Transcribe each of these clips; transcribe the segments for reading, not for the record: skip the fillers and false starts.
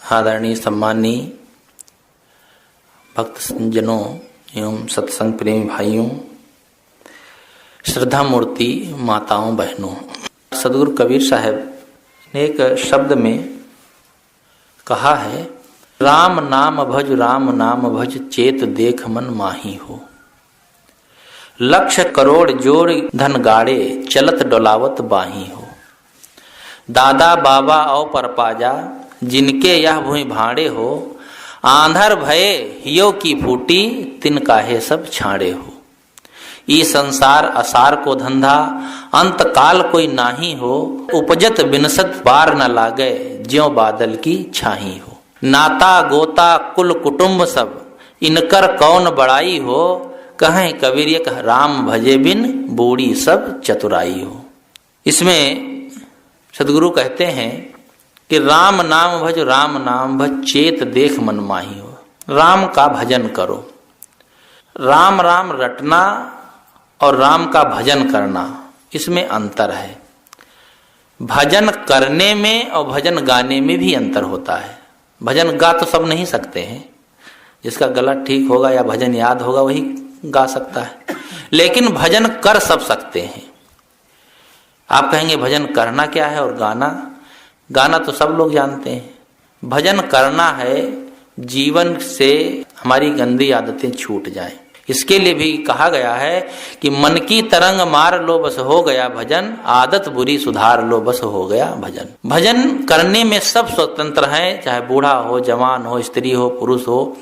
आदरणीय सम्मानीय भक्त जनों एवं सत्संग प्रेमी भाइयों, श्रद्धा मूर्ति माताओं बहनों, सदगुरु कबीर साहब ने एक शब्द में कहा है, राम नाम भज चेत देख मन माही हो। लक्ष करोड़ जोर धन गाड़े चलत डोलावत बाही हो। दादा बाबा औ परपाजा जिनके यह भूमि भाड़े हो। आंधर भये हियो की फूटी तिन काहे सब छाड़े हो। ई संसार असार को धंधा अंत काल कोई नाही हो। उपजत बिनसत बार न लागे ज्यों बादल की छाही हो। नाता गोता कुल कुटुंब सब इनकर कौन बड़ाई हो। कहें कबीर ये कह राम भजे बिन बूढ़ी सब चतुराई हो। इसमें सदगुरु कहते हैं कि राम नाम भज चेत देख मन माही हो। राम का भजन करो। राम राम रटना और राम का भजन करना, इसमें अंतर है। भजन करने में और भजन गाने में भी अंतर होता है। भजन गा तो सब नहीं सकते हैं, जिसका गला ठीक होगा या भजन याद होगा वही गा सकता है, लेकिन भजन कर सब सकते हैं। आप कहेंगे भजन करना क्या है और गाना तो सब लोग जानते हैं। भजन करना है जीवन से हमारी गंदी आदतें छूट जाएं। इसके लिए भी कहा गया है कि मन की तरंग मार लो बस हो गया भजन, आदत बुरी सुधार लो बस हो गया भजन। भजन करने में सब स्वतंत्र हैं, चाहे बूढ़ा हो, जवान हो, स्त्री हो, पुरुष हो,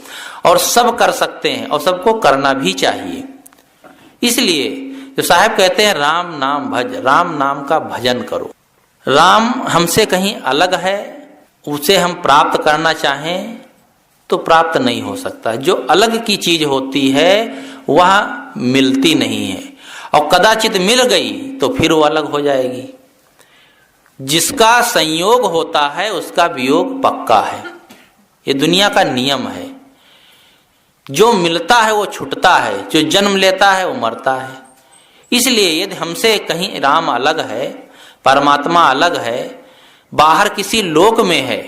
और सब कर सकते हैं और सबको करना भी चाहिए। इसलिए जो साहब कहते हैं राम नाम भज, राम नाम का भजन करो। राम हमसे कहीं अलग है, उसे हम प्राप्त करना चाहें तो प्राप्त नहीं हो सकता। जो अलग की चीज होती है वह मिलती नहीं है, और कदाचित मिल गई तो फिर वो अलग हो जाएगी। जिसका संयोग होता है उसका वियोग पक्का है, ये दुनिया का नियम है। जो मिलता है वो छूटता है, जो जन्म लेता है वो मरता है। इसलिए यदि हमसे कहीं राम अलग है, परमात्मा अलग है, बाहर किसी लोक में है,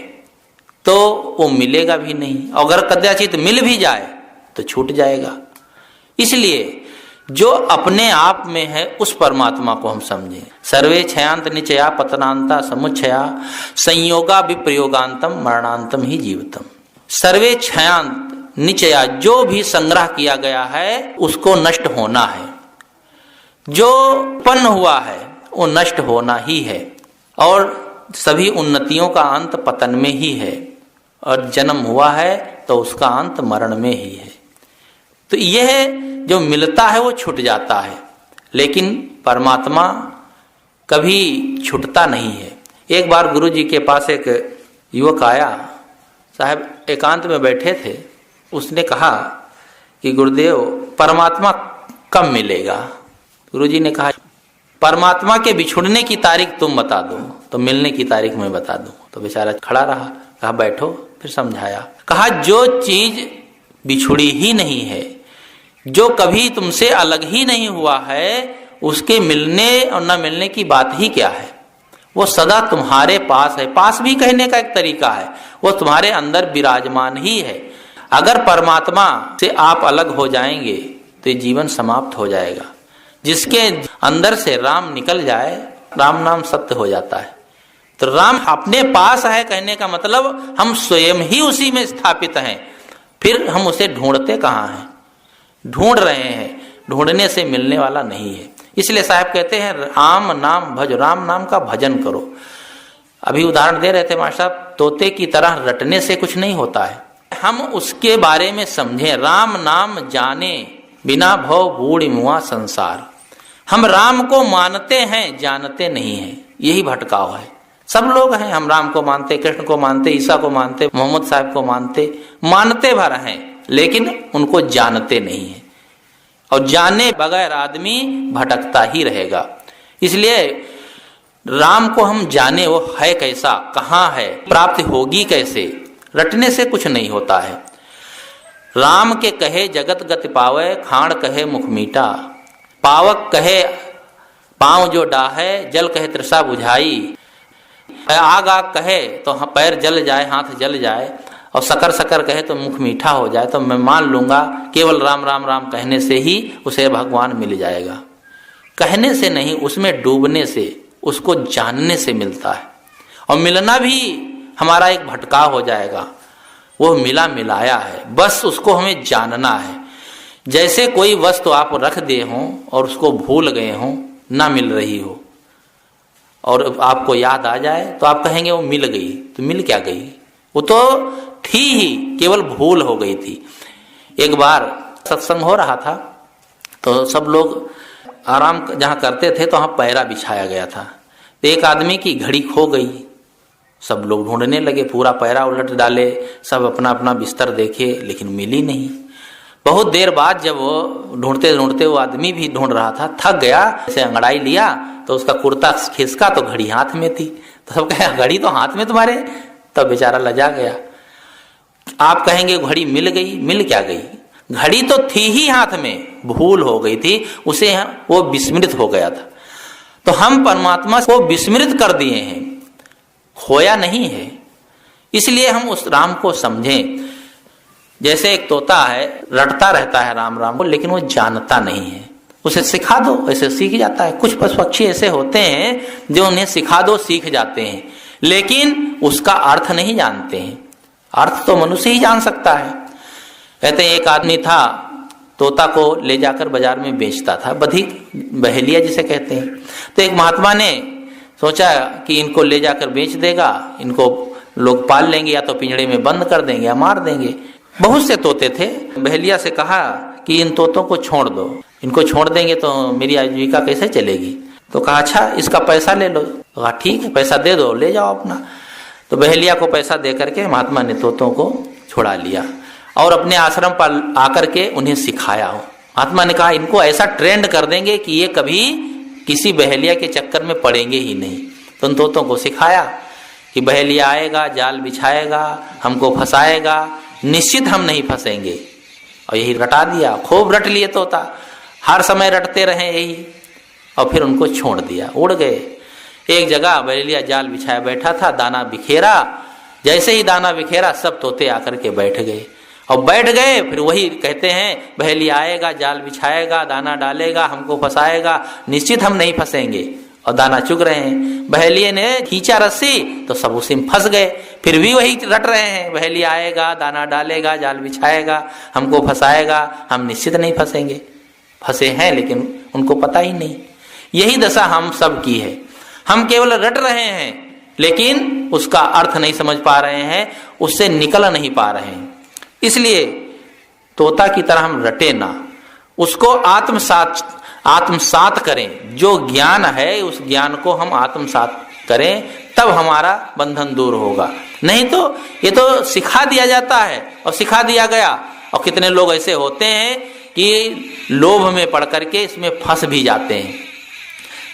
तो वो मिलेगा भी नहीं। अगर कदाचित मिल भी जाए तो छूट जाएगा। इसलिए जो अपने आप में है उस परमात्मा को हम समझें। सर्वे क्षयांत निचया पतनांता समुच्छया संयोगा विप्रयोगांतम मरणांतम ही जीवितम। सर्वे क्षयांत निचया, जो भी संग्रह किया गया है उसको नष्ट होना है। जो उत्पन्न हुआ है वो नष्ट होना ही है, और सभी उन्नतियों का अंत पतन में ही है, और जन्म हुआ है तो उसका अंत मरण में ही है। तो यह जो मिलता है वो छूट जाता है, लेकिन परमात्मा कभी छूटता नहीं है। एक बार गुरु जी के पास एक युवक आया, साहब एकांत में बैठे थे। उसने कहा कि गुरुदेव परमात्मा कब मिलेगा। गुरुजी ने कहा परमात्मा के बिछुड़ने की तारीख तुम बता दो तो मिलने की तारीख मैं बता दूं। तो बेचारा खड़ा रहा, कहा बैठो, फिर समझाया। कहा जो चीज बिछुड़ी ही नहीं है, जो कभी तुमसे अलग ही नहीं हुआ है, उसके मिलने और न मिलने की बात ही क्या है। वो सदा तुम्हारे पास है। पास भी कहने का एक तरीका है, वो तुम्हारे अंदर विराजमान ही है। अगर परमात्मा से आप अलग हो जाएंगे तो ये जीवन समाप्त हो जाएगा। जिसके अंदर से राम निकल जाए, राम नाम सत्य हो जाता है। तो राम अपने पास है कहने का मतलब हम स्वयं ही उसी में स्थापित हैं। फिर हम उसे ढूंढते कहाँ हैं? ढूंढ रहे हैं, ढूंढने से मिलने वाला नहीं है। इसलिए साहब कहते हैं राम नाम भज, राम नाम का भजन करो। अभी उदाहरण दे रहे थे मास्टर साहब, तोते की तरह रटने से कुछ नहीं होता है, हम उसके बारे में समझें। राम नाम जाने बिना भव बूढ़ मुआ संसार। हम राम को मानते हैं, जानते नहीं हैं, यही भटकाव है। सब लोग हैं, हम राम को मानते, कृष्ण को मानते, ईसा को मानते, मोहम्मद साहब को मानते भर हैं, लेकिन उनको जानते नहीं हैं। और जाने बगैर आदमी भटकता ही रहेगा। इसलिए राम को हम जाने, वो है कैसा, कहाँ है, प्राप्ति होगी कैसे। रटने से कुछ नहीं होता है। राम के कहे जगत गति पावे, खाण कहे मुख मीठा। पावक कहे पांव जो डाहे, जल कहे तृषा बुझाई। आग आग कहे तो पैर जल जाए, हाथ जल जाए, और शकर शकर कहे तो मुख मीठा हो जाए, तो मैं मान लूंगा केवल राम राम राम कहने से ही उसे भगवान मिल जाएगा। कहने से नहीं, उसमें डूबने से, उसको जानने से मिलता है। और मिलना भी हमारा एक भटकाव हो जाएगा। वो मिला मिलाया है, बस उसको हमें जानना है। जैसे कोई वस्तु आप रख दे हों और उसको भूल गए हों, ना मिल रही हो, और आपको याद आ जाए तो आप कहेंगे वो मिल गई। तो मिल क्या गई? वो तो थी ही, केवल भूल हो गई थी। एक बार सत्संग हो रहा था तो सब लोग आराम जहाँ करते थे तो वहाँ पैरा बिछाया गया था। तो एक आदमी की घड़ी खो गई। सब लोग ढूंढने लगे, पूरा पैरा उलट डाले, सब अपना अपना बिस्तर देखे, लेकिन मिली नहीं। बहुत देर बाद जब वो ढूंढते ढूंढते, वो आदमी भी ढूंढ रहा था, थक गया, ऐसे अंगड़ाई लिया तो उसका कुर्ता खिसका तो घड़ी हाथ में थी। तो सब कहे घड़ी तो हाथ में तुम्हारे। तब बेचारा लजा गया। आप कहेंगे घड़ी मिल गई, मिल क्या गई? घड़ी तो थी ही हाथ में, भूल हो गई थी, उसे वो विस्मृत हो गया था। तो हम परमात्मा को विस्मृत कर दिए हैं, खोया नहीं है। इसलिए हम उस राम को समझें। जैसे एक तोता है, रटता रहता है राम राम को, लेकिन वो जानता नहीं है। उसे सिखा दो, ऐसे सीख जाता है। कुछ पशु पक्षी ऐसे होते हैं जो उन्हें सिखा दो सीख जाते हैं, लेकिन उसका अर्थ नहीं जानते हैं। अर्थ तो मनुष्य ही जान सकता है। कहते हैं एक आदमी था, तोता को ले जाकर बाजार में बेचता था, बधिक बहेलिया जिसे कहते हैं। तो एक महात्मा ने सोचा कि इनको ले जाकर बेच देगा, इनको लोग पाल लेंगे, या तो पिंजड़े में बंद कर देंगे या मार देंगे। बहुत से तोते थे। बहेलिया से कहा कि इन तोतों को छोड़ दो, इनको छोड़ देंगे तो मेरी आजीविका कैसे चलेगी? तो कहा अच्छा इसका पैसा ले लो। तो कहा ठीक है, पैसा दे दो, ले जाओ अपना। तो बहेलिया को पैसा दे करके महात्मा ने तोतों को छुड़ा लिया और अपने आश्रम पर आकर के उन्हें सिखाया हो। महात्मा ने कहा इनको ऐसा ट्रेंड कर देंगे कि ये कभी किसी बहेलिया के चक्कर में पड़ेंगे ही नहीं। तो उन तोतों को सिखाया कि बहेलिया आएगा, जाल बिछाएगा, हमको फंसाएगा, निश्चित हम नहीं फंसेंगे। और यही रटा दिया, खूब रट लिए तोता, हर समय रटते रहे यही। और फिर उनको छोड़ दिया, उड़ गए। एक जगह बहेलिया जाल बिछाया बैठा था, दाना बिखेरा। जैसे ही दाना बिखेरा, सब तोते आकर के बैठ गए। और बैठ गए, फिर वही कहते हैं बहेलिया आएगा, जाल बिछाएगा, दाना डालेगा, हमको फंसाएगा, निश्चित हम नहीं फंसेंगे। और दाना चुग रहे हैं। बहेलिये ने खींचा रस्सी तो सब उसी में फंस गए। फिर भी वही रट रहे हैं, बहेलिया आएगा, दाना डालेगा, जाल बिछाएगा, हमको फंसाएगा, हम निश्चित नहीं फंसेंगे। फंसे हैं लेकिन उनको पता ही नहीं। यही दशा हम सब की है। हम केवल रट रहे हैं लेकिन उसका अर्थ नहीं समझ पा रहे हैं, उससे निकल नहीं पा रहे हैं। इसलिए तोता की तरह हम रटे ना, उसको आत्मसात करें। जो ज्ञान है उस ज्ञान को हम आत्मसात करें, तब हमारा बंधन दूर होगा। नहीं तो ये तो सिखा दिया जाता है और सिखा दिया गया। और कितने लोग ऐसे होते हैं कि लोभ में पड़ करके इसमें फंस भी जाते हैं।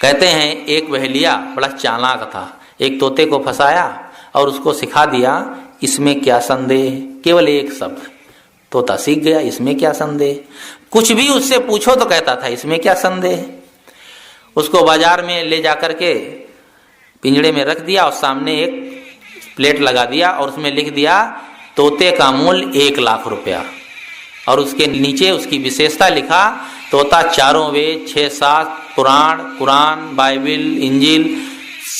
कहते हैं एक बहेलिया बड़ा चालाक था, एक तोते को फंसाया और उसको सिखा दिया इसमें क्या संदेह, केवल एक शब्द। तोता सीख गया इसमें क्या संदेह। कुछ भी उससे पूछो तो कहता था इसमें क्या संदेह। उसको बाजार में ले जाकर के पिंजड़े में रख दिया और सामने एक प्लेट लगा दिया और उसमें लिख दिया तोते का मूल्य 1 लाख रुपया। और उसके नीचे उसकी विशेषता लिखा, तोता चारों वेद, 6-7 पुराण, कुरान, बाइबिल, इंजिल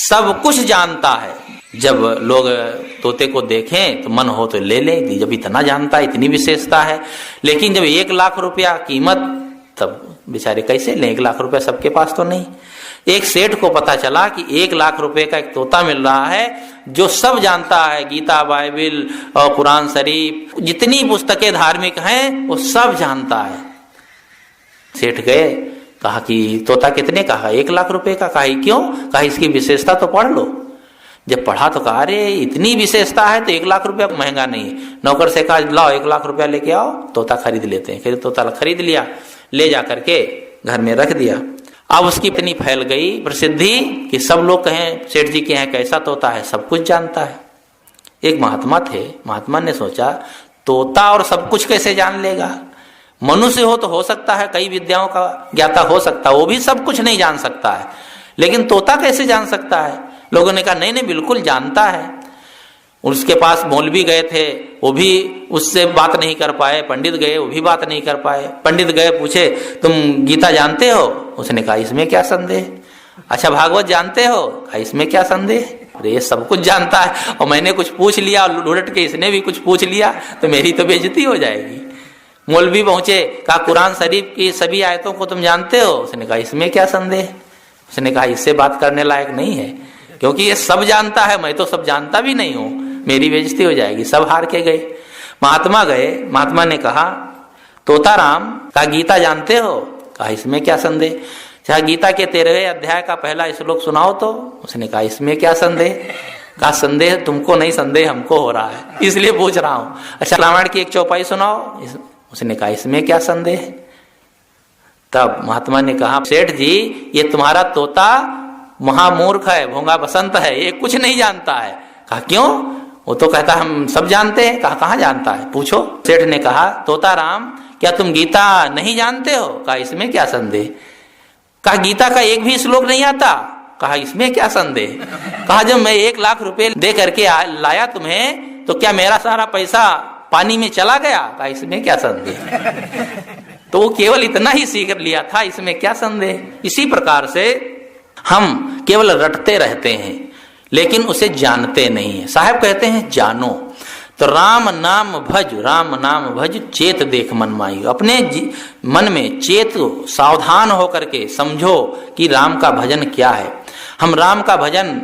सब कुछ जानता है। जब लोग तोते को देखें तो मन हो तो ले लें, जब इतना जानता है, इतनी विशेषता है। लेकिन जब 1 लाख रुपया कीमत, तब बेचारे कैसे लें? 1 लाख रुपया सबके पास तो नहीं। एक सेठ को पता चला कि 1 लाख रुपए का एक तोता मिल रहा है जो सब जानता है, गीता, बाइबिल और कुरान शरीफ, जितनी पुस्तकें धार्मिक हैं वो सब जानता है। सेठ गए, कहा कि तोता कितने? कहा 1 लाख रुपए का। कहा क्यों? कहा इसकी विशेषता तो पढ़ लो। जब पढ़ा तो कहा अरे इतनी विशेषता है तो 1 लाख रुपया महंगा नहीं है। नौकर से कहा लाओ 1 लाख रुपया लेके आओ, तोता खरीद लेते हैं। फिर तोता खरीद लिया, ले जा करके घर में रख दिया। अब उसकी इतनी फैल गई प्रसिद्धि कि सब लोग कहें सेठ जी के यहाँ कैसा तोता है, सब कुछ जानता है। एक महात्मा थे, महात्मा ने सोचा तोता और सब कुछ कैसे जान लेगा? मनुष्य हो तो हो सकता है, कई विद्याओं का ज्ञाता हो सकता है, वो भी सब कुछ नहीं जान सकता है, लेकिन तोता कैसे जान सकता है? लोगों ने कहा नहीं नहीं बिल्कुल जानता है। उसके पास मौलवी गए थे, वो भी उससे बात नहीं कर पाए। पंडित गए, वो भी बात नहीं कर पाए। पंडित गए, पूछे तुम गीता जानते हो? उसने कहा इसमें क्या संदेह। अच्छा भागवत जानते हो? कहा इसमें क्या संदेह। अरे ये सब कुछ जानता है और मैंने कुछ पूछ लिया और उलट के इसने भी कुछ पूछ लिया तो मेरी तो बेइज्जती हो जाएगी। मौलवी पहुंचे, कहा कुरान शरीफ की सभी आयतों को तुम जानते हो? उसने कहा इसमें क्या संदेह। उसने कहा इससे बात करने लायक नहीं है, क्योंकि ये सब जानता है, मैं तो सब जानता भी नहीं हूं, मेरी बेइज्जती हो जाएगी। सब हार के गए। महात्मा गए, महात्मा ने कहा तोताराम का गीता जानते हो? कहा इसमें क्या संदेह। चाहे गीता के 13वें अध्याय का पहला श्लोक सुनाओ तो। उसने कहा इसमें क्या संदेह। कहा संदेह तुमको नहीं, संदेह हमको हो रहा है, इसलिए पूछ रहा हूं। अच्छा रामायण की एक चौपाई सुनाओ। उसने कहा इसमें क्या संदेह। तब महात्मा ने कहा सेठ जी ये तुम्हारा तोता महामूर्ख है, भोंगा बसंत है, ये कुछ नहीं जानता है। कहा क्यों? वो तो कहता हम सब जानते हैं। कहा कहाँ जानता है, पूछो। सेठ ने कहा तोताराम क्या तुम गीता नहीं जानते हो? कहा इसमें क्या संदेह। कहा गीता का एक भी श्लोक नहीं आता। कहा इसमें क्या संदेह। कहा जब मैं 1 लाख रुपए दे करके लाया तुम्हें तो क्या मेरा सारा पैसा पानी में चला गया? कहा इसमें क्या संदेह। तो वो केवल इतना ही सीख लिया था, इसमें क्या संदेह। इसी प्रकार से हम केवल रटते रहते हैं लेकिन उसे जानते नहीं है। साहब कहते हैं जानो तो राम नाम भज, राम नाम भज चेत देख मन माई। अपने मन में चेत, सावधान होकर के समझो कि राम का भजन क्या है। हम राम का भजन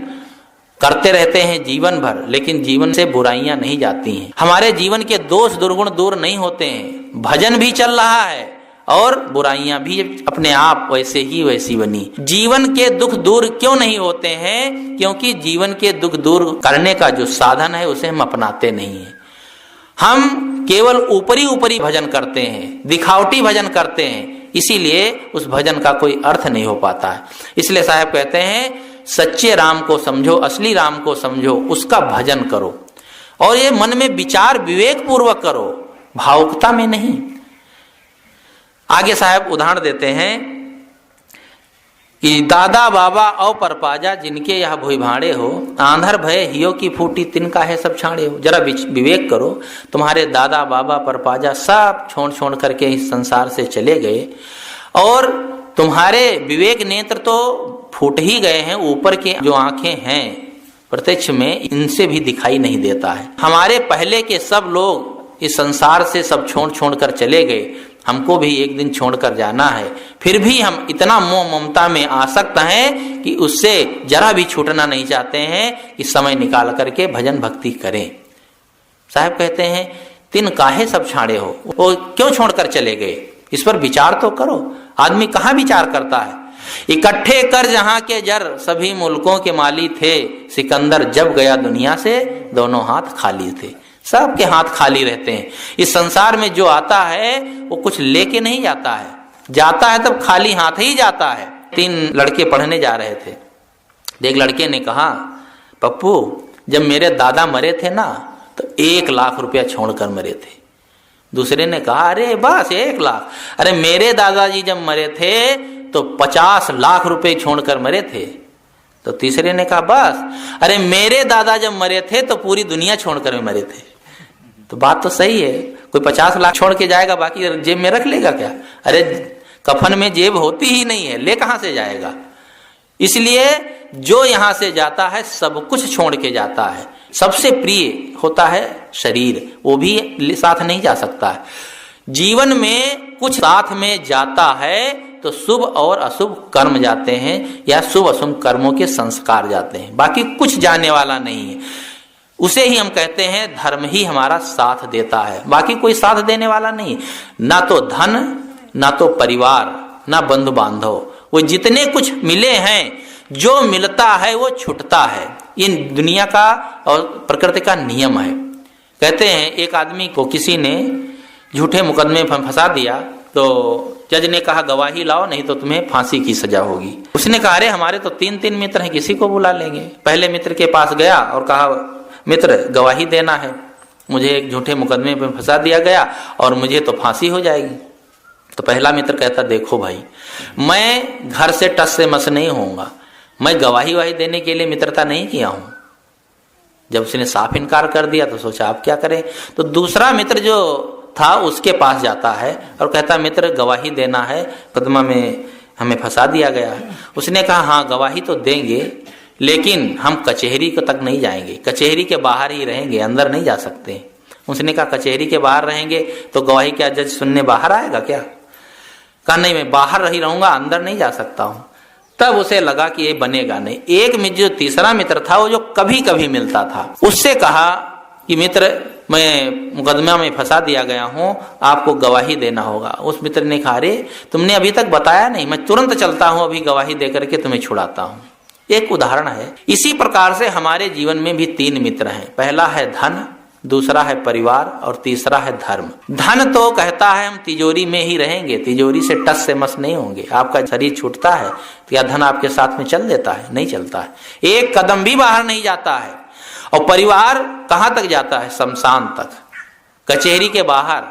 करते रहते हैं जीवन भर, लेकिन जीवन से बुराइयां नहीं जाती हैं। हमारे जीवन के दोष दुर्गुण दूर नहीं होते हैं। भजन भी चल रहा है और बुराइयां भी अपने आप वैसे ही वैसी बनी। जीवन के दुख दूर क्यों नहीं होते हैं? क्योंकि जीवन के दुख दूर करने का जो साधन है उसे हम अपनाते नहीं हैं। हम केवल ऊपरी ऊपरी भजन करते हैं, दिखावटी भजन करते हैं, इसीलिए उस भजन का कोई अर्थ नहीं हो पाता है। इसलिए साहब कहते हैं सच्चे राम को समझो, असली राम को समझो, उसका भजन करो और ये मन में विचार विवेक पूर्वक करो, भावुकता में नहीं। आगे साहब उदाहरण देते हैं कि दादा बाबा औ परपाजा जिनके यह भोई भाड़े हो, आंधर भय हियो की फूटी तिनका है सब छाड़े हो। जरा विवेक करो, तुम्हारे दादा बाबा परपाजा सब छोड़ छोड़ करके इस संसार से चले गए और तुम्हारे विवेक नेत्र तो फूट ही गए हैं। ऊपर के जो आंखें हैं प्रत्यक्ष में इनसे भी दिखाई नहीं देता है। हमारे पहले के सब लोग इस संसार से सब छोड़ छोड़ कर चले गए, हमको भी एक दिन छोड़कर जाना है। फिर भी हम इतना मोह ममता में आसक्त हैं कि उससे जरा भी छूटना नहीं चाहते हैं कि समय निकाल करके भजन भक्ति करें। साहब कहते हैं तिन काहे सब छाड़े हो, वो क्यों छोड़कर चले गए, इस पर विचार तो करो। आदमी कहाँ विचार करता है। इकट्ठे कर जहां के जर सभी मुल्कों के माली थे, सिकंदर जब गया दुनिया से दोनों हाथ खाली थे। सबके हाथ खाली रहते हैं। इस संसार में जो आता है वो कुछ लेके नहीं जाता है, जाता है तब खाली हाथ ही जाता है। 3 लड़के पढ़ने जा रहे थे। एक लड़के ने कहा पप्पू जब मेरे दादा मरे थे ना तो 1 लाख रुपया छोड़कर मरे थे। दूसरे ने कहा अरे बस 1 लाख। अरे मेरे दादाजी जब मरे थे तो 50 लाख रुपए छोड़कर मरे थे। तो तीसरे ने कहा बस। अरे मेरे दादा जब मरे थे तो पूरी दुनिया छोड़कर मरे थे। तो बात तो सही है, कोई 50 लाख छोड़ के जाएगा बाकी जेब में रख लेगा क्या? अरे कफन में जेब होती ही नहीं है, ले कहां से जाएगा? इसलिए जो यहां से जाता है सब कुछ छोड़ के जाता है। सबसे प्रिय होता है शरीर, वो भी साथ नहीं जा सकता है। जीवन में कुछ साथ में जाता है तो शुभ और अशुभ कर्म जाते हैं या शुभ अशुभ कर्मों के संस्कार जाते हैं, बाकी कुछ जाने वाला नहीं है। उसे ही हम कहते हैं धर्म ही हमारा साथ देता है, बाकी कोई साथ देने वाला नहीं। ना तो धन, ना तो परिवार, ना बंधु बांधव, वो जितने कुछ मिले हैं, जो मिलता है वो छुटता है। ये दुनिया का और प्रकृति का नियम है। कहते हैं एक आदमी को किसी ने झूठे मुकदमे में फंसा दिया तो जज ने कहा गवाही लाओ नहीं तो तुम्हें फांसी की सजा होगी। उसने कहा अरे हमारे तो 3 मित्र हैं, किसी को बुला लेंगे। पहले मित्र के पास गया और कहा मित्र गवाही देना है, मुझे एक झूठे मुकदमे में फंसा दिया गया और मुझे तो फांसी हो जाएगी। तो पहला मित्र कहता देखो भाई मैं घर से टस से मस नहीं होऊंगा, मैं गवाही वाही देने के लिए मित्रता नहीं किया हूं। जब उसने साफ इनकार कर दिया तो सोचा अब क्या करें। तो दूसरा मित्र जो था उसके पास जाता है और कहता मित्र गवाही देना है, मुकदमा में हमें फंसा दिया गया है। उसने कहा हाँ गवाही तो देंगे, लेकिन हम कचहरी को तक नहीं जाएंगे, कचहरी के बाहर ही रहेंगे, अंदर नहीं जा सकते। उसने कहा कचहरी के बाहर रहेंगे तो गवाही क्या जज सुनने बाहर आएगा क्या? कहा नहीं मैं बाहर ही रहूंगा, अंदर नहीं जा सकता हूं। तब उसे लगा कि ये बनेगा नहीं। एक मित्र जो तीसरा मित्र था वो जो कभी कभी मिलता था, उससे कहा कि मित्र मैं मुकदमा में फंसा दिया गया हूं, आपको गवाही देना होगा। उस मित्र ने कहा अरे तुमने अभी तक बताया नहीं, मैं तुरंत चलता हूं, अभी गवाही देकर के तुम्हें छुड़ाता हूं। एक उदाहरण है। इसी प्रकार से हमारे जीवन में भी 3 मित्र हैं। पहला है धन, दूसरा है परिवार और तीसरा है धर्म। धन तो कहता है हम तिजोरी में ही रहेंगे, तिजोरी से टस से मस नहीं होंगे। आपका शरीर छूटता है तो क्या धन आपके साथ में चल देता है? नहीं चलता है, एक कदम भी बाहर नहीं जाता है। और परिवार कहां तक जाता है? शमशान तक। कचहरी के बाहर,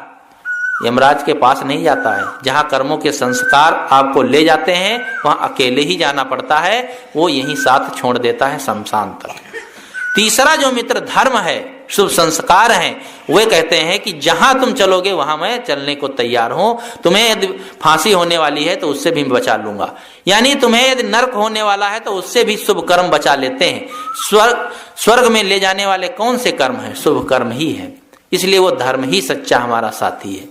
यमराज के पास नहीं जाता है। जहां कर्मों के संस्कार आपको ले जाते हैं वहां अकेले ही जाना पड़ता है, वो यहीं साथ छोड़ देता है शमशान तक। तीसरा जो मित्र धर्म है, शुभ संस्कार हैं, वे कहते हैं कि जहां तुम चलोगे वहां मैं चलने को तैयार हूं। तुम्हें यदि फांसी होने वाली है तो उससे भी बचा लूंगा, यानी तुम्हें यदि नरक होने वाला है तो उससे भी शुभ कर्म बचा लेते हैं। स्वर्ग में ले जाने वाले कौन से कर्म हैं? शुभ कर्म ही है। इसलिए वो धर्म ही सच्चा हमारा साथी है।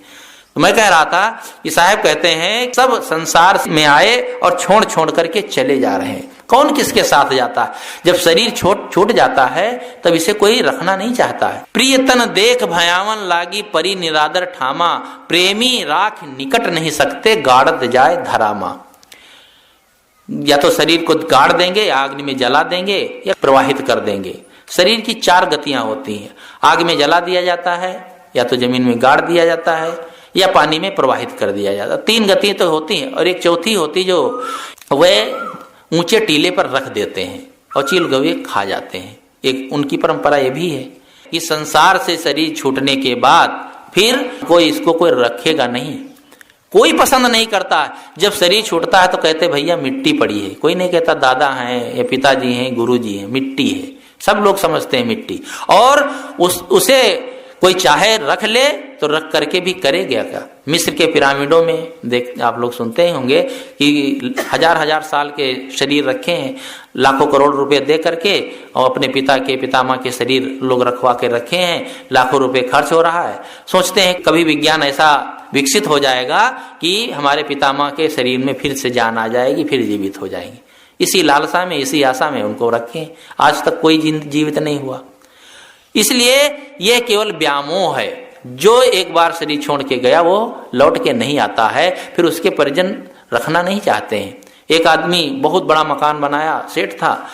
तो मैं कह रहा था कि साहब कहते हैं सब संसार में आए और छोड़ छोड़ करके चले जा रहे हैं। कौन किसके साथ जाता है? जब शरीर छूट जाता है तब इसे कोई रखना नहीं चाहता है। प्रियतन देख भयावन लागी परी निरादर ठामा, प्रेमी राख निकट नहीं सकते गाड़त जाए धरामा। या तो शरीर को गाड़ देंगे, या आग में जला देंगे, या प्रवाहित कर देंगे। शरीर की 4 गतियां होती हैं। आग में जला दिया जाता है, या तो जमीन में गाड़ दिया जाता है, या पानी में प्रवाहित कर दिया जाता है। 3 गतियां तो होती हैं। और एक चौथी होती जो वह ऊंचे टीले पर रख देते हैं और चील गवे खा जाते हैं। एक उनकी परंपरा यह भी है कि संसार से शरीर छूटने के बाद फिर कोई इसको कोई रखेगा नहीं, कोई पसंद नहीं करता। जब शरीर छूटता है तो कहते भैया मिट्टी पड़ी है, कोई नहीं कहता दादा हैं या पिताजी हैं गुरुजी हैं, मिट्टी है। सब लोग समझते हैं मिट्टी। और उसे कोई चाहे रख ले तो रख करके भी करेगा क्या? मिस्र के पिरामिडों में देख आप लोग सुनते ही होंगे कि 1000 साल के शरीर रखे हैं, लाखों करोड़ रुपए दे करके, और अपने पिता के पितामह के शरीर लोग रखवा के रखे हैं, लाखों रुपए खर्च हो रहा है। सोचते हैं कभी विज्ञान ऐसा विकसित हो जाएगा कि हमारे पितामह के शरीर में फिर से जान आ जाएगी, फिर जीवित हो जाएंगे। इसी लालसा में, इसी आशा में उनको रखें। आज तक कोई जीवित नहीं हुआ। इसलिए यह केवल व्यामोह है। जो एक बार शरीर छोड़ के गया वो लौट के नहीं आता है, फिर उसके परिजन रखना नहीं चाहते हैं। एक आदमी बहुत बड़ा मकान बनाया, सेठ था,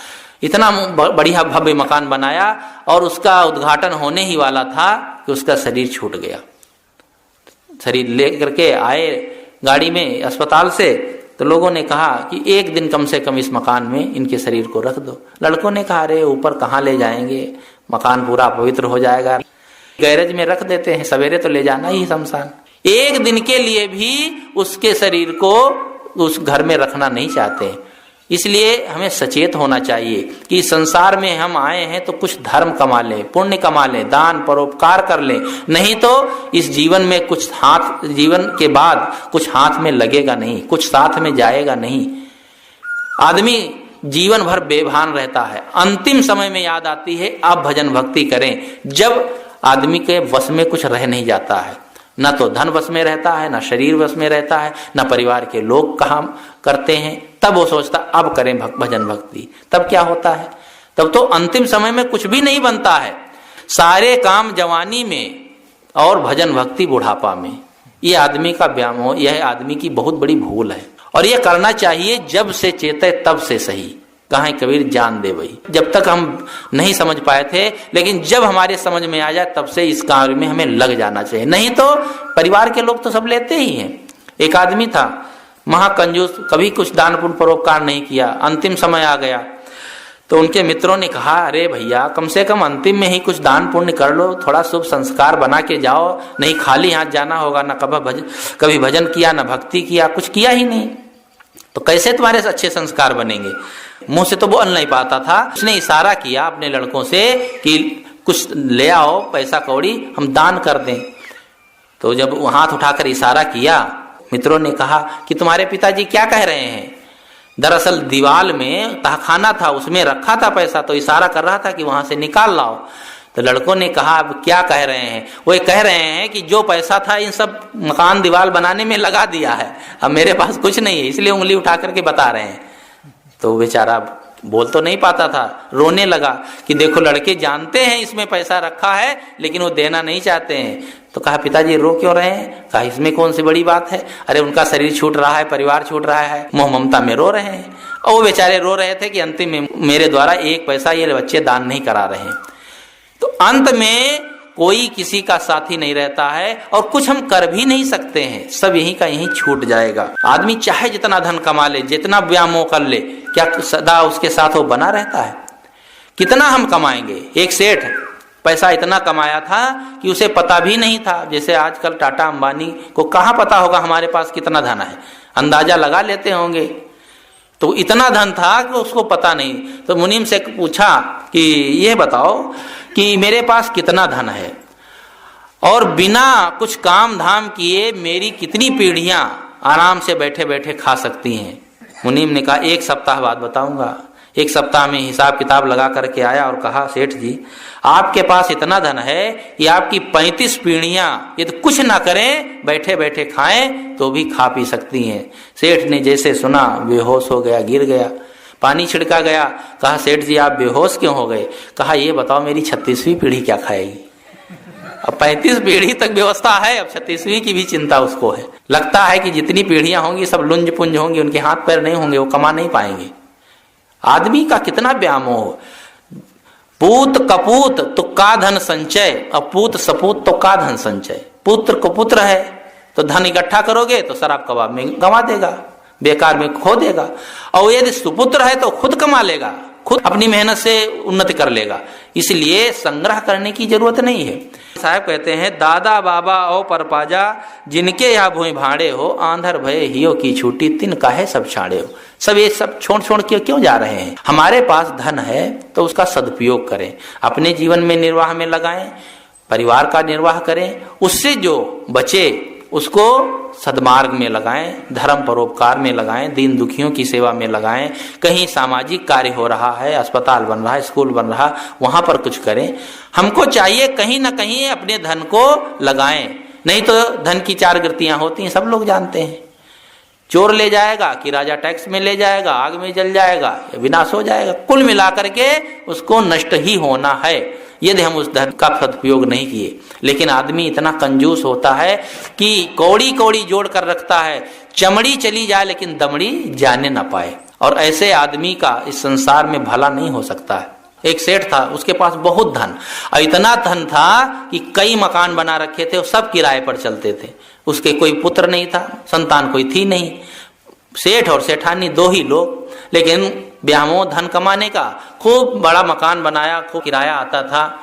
इतना बढ़िया भव्य मकान बनाया और उसका उद्घाटन होने ही वाला था कि उसका शरीर छूट गया। शरीर लेकर के आए गाड़ी में अस्पताल से, तो लोगों ने कहा कि 1 दिन कम से कम इस मकान में इनके शरीर को रख दो। लड़कों ने कहा अरे ऊपर कहाँ ले जाएंगे, मकान पूरा पवित्र हो जाएगा, गैरेज में रख देते हैं, सवेरे तो ले जाना ही शमशान। 1 दिन के लिए भी उसके शरीर को उस घर में रखना नहीं चाहते। इसलिए हमें सचेत होना चाहिए कि संसार में हम आए हैं तो कुछ धर्म कमा लें, पुण्य कमा लें, दान परोपकार कर लें, नहीं तो इस जीवन में कुछ हाथ, जीवन के बाद कुछ हाथ में लगेगा नहीं, कुछ साथ में जाएगा नहीं। आदमी जीवन भर बेभान रहता है, अंतिम समय में याद आती है आप भजन भक्ति करें। जब आदमी के वश में कुछ रह नहीं जाता है, न तो धन वश में रहता है, न शरीर वश में रहता है, न परिवार के लोग काम करते हैं, तब वो सोचता अब करें भजन भक्ति। तब क्या होता है? तब तो अंतिम समय में कुछ भी नहीं बनता है। सारे काम जवानी में और भजन भक्ति बुढ़ापा में। ये आदमी का व्यामोह, यह आदमी की बहुत बड़ी भूल है। और यह करना चाहिए जब से चेते तब से सही। कहा कबीर जान दे वही। जब तक हम नहीं समझ पाए थे, लेकिन जब हमारे समझ में आ जाए तब से इस कार्य में हमें लग जाना चाहिए। नहीं तो परिवार के लोग तो सब लेते ही हैं। एक आदमी था महाकंजूस, कभी कुछ दान पुण्य परोपकार नहीं किया। अंतिम समय आ गया तो उनके मित्रों ने कहा अरे भैया कम से कम अंतिम में ही कुछ दान पुण्य कर लो, थोड़ा शुभ संस्कार बना के जाओ, नहीं खाली हाथ जाना होगा। न कभी भजन किया, न भक्ति किया, कुछ किया ही नहीं। तो कैसे तुम्हारे अच्छे संस्कार बनेंगे? मुंह से तो बोल नहीं पाता था। उसने इशारा किया अपने लड़कों से कि कुछ ले आओ, पैसा कौड़ी हम दान कर दें। तो जब वो हाथ उठाकर इशारा किया, मित्रों ने कहा कि तुम्हारे पिताजी क्या कह रहे हैं? दरअसल दीवाल में तहखाना था, उसमें रखा था पैसा, तो इशारा कर रहा था कि वहां से निकाल लाओ। तो लड़कों ने कहा अब क्या कह रहे हैं? वो कह रहे हैं कि जो पैसा था इन सब मकान दीवार बनाने में लगा दिया है, अब मेरे पास कुछ नहीं है, इसलिए उंगली उठा करके बता रहे हैं। तो बेचारा बोल तो नहीं पाता था, रोने लगा कि देखो लड़के जानते हैं इसमें पैसा रखा है लेकिन वो देना नहीं चाहते हैं। तो कहा पिताजी रो क्यों रहे हैं? कहा इसमें कौन सी बड़ी बात है, अरे उनका शरीर छूट रहा है, परिवार छूट रहा है, मोह ममता में रो रहे हैं। और वो बेचारे रो रहे थे कि अंतिम में मेरे द्वारा एक पैसा ये बच्चे दान नहीं करा रहे हैं। तो अंत में कोई किसी का साथी नहीं रहता है और कुछ हम कर भी नहीं सकते हैं, सब यहीं का यहीं छूट जाएगा। आदमी चाहे जितना धन कमा ले, जितना व्यामोह कर ले, क्या सदा उसके साथ वो बना रहता है? कितना हम कमाएंगे? एक सेठ पैसा इतना कमाया था कि उसे पता भी नहीं था, जैसे आजकल टाटा अंबानी को कहाँ पता होगा हमारे पास कितना धन है, अंदाजा लगा लेते होंगे। तो इतना धन था कि उसको पता नहीं। तो मुनीम से पूछा कि ये बताओ कि मेरे पास कितना धन है और बिना कुछ काम धाम किए मेरी कितनी पीढ़ियां आराम से बैठे बैठे खा सकती हैं? मुनीम ने कहा 1 सप्ताह बाद बताऊंगा। 1 सप्ताह में हिसाब किताब लगा करके आया और कहा सेठ जी आपके पास इतना धन है कि आपकी 35 पीढ़ियां यदि कुछ ना करें, बैठे बैठे खाएं तो भी खा पी सकती हैं। सेठ ने जैसे सुना बेहोश हो गया, गिर गया, पानी छिड़का गया। कहा सेठ जी आप बेहोश क्यों हो गए? कहा ये बताओ मेरी 36वीं पीढ़ी क्या खाएगी? अब 35 पीढ़ी तक व्यवस्था है, अब 36वीं की भी चिंता उसको है। लगता है कि जितनी पीढ़ियां होंगी सब लुंज पुंज होंगी, उनके हाथ पैर नहीं होंगे, वो कमा नहीं पाएंगे। आदमी का कितना व्यामोह। पूत कपूत तो का धन संचय, अपूत सपूत तो का धन संचय। पुत्र को पुत्र है तो धन इकट्ठा करोगे तो शराब कबाब में गंवा देगा, बेकार में खो देगा। और यदि सुपुत्र है तो खुद कमा लेगा, खुद अपनी मेहनत से उन्नति कर लेगा। इसलिए संग्रह करने की जरूरत नहीं है। साहब कहते हैं दादा बाबा ओ परपाजा जिनके यहाँ भूमि भाड़े हो, आंधर भय हियो की छूटी तिन काहे सब छाड़े हो। सब ये सब छोड़ छोड़ के क्यों जा रहे हैं? हमारे पास धन है तो उसका सदुपयोग करें, अपने जीवन में निर्वाह में लगाएं, परिवार का निर्वाह करें, उससे जो बचे उसको सद्मार्ग में लगाएं, धर्म परोपकार में लगाएं, दीन दुखियों की सेवा में लगाएं। कहीं सामाजिक कार्य हो रहा है, अस्पताल बन रहा है, स्कूल बन रहा, वहां पर कुछ करें। हमको चाहिए कहीं ना कहीं अपने धन को लगाएं, नहीं तो धन की 4 गतियां होती हैं, सब लोग जानते हैं। चोर ले जाएगा कि राजा टैक्स में ले जाएगा, आग में जल जाएगा, विनाश हो जाएगा। कुल मिलाकर के उसको नष्ट ही होना है यदि हम उस धन का सदुपयोग नहीं किए। लेकिन आदमी इतना कंजूस होता है कि कौड़ी कौड़ी जोड़ कर रखता है, चमड़ी चली जाए लेकिन दमड़ी जाने ना पाए। और ऐसे आदमी का इस संसार में भला नहीं हो सकता है। एक सेठ था, उसके पास बहुत धन, और इतना धन था कि कई मकान बना रखे थे, वो सब किराए पर चलते थे। उसके कोई पुत्र नहीं था, संतान कोई थी नहीं, सेठ और सेठानी 2 ही लोग। लेकिन व्यामोह धन कमाने का, खूब बड़ा मकान बनाया, खूब किराया आता था।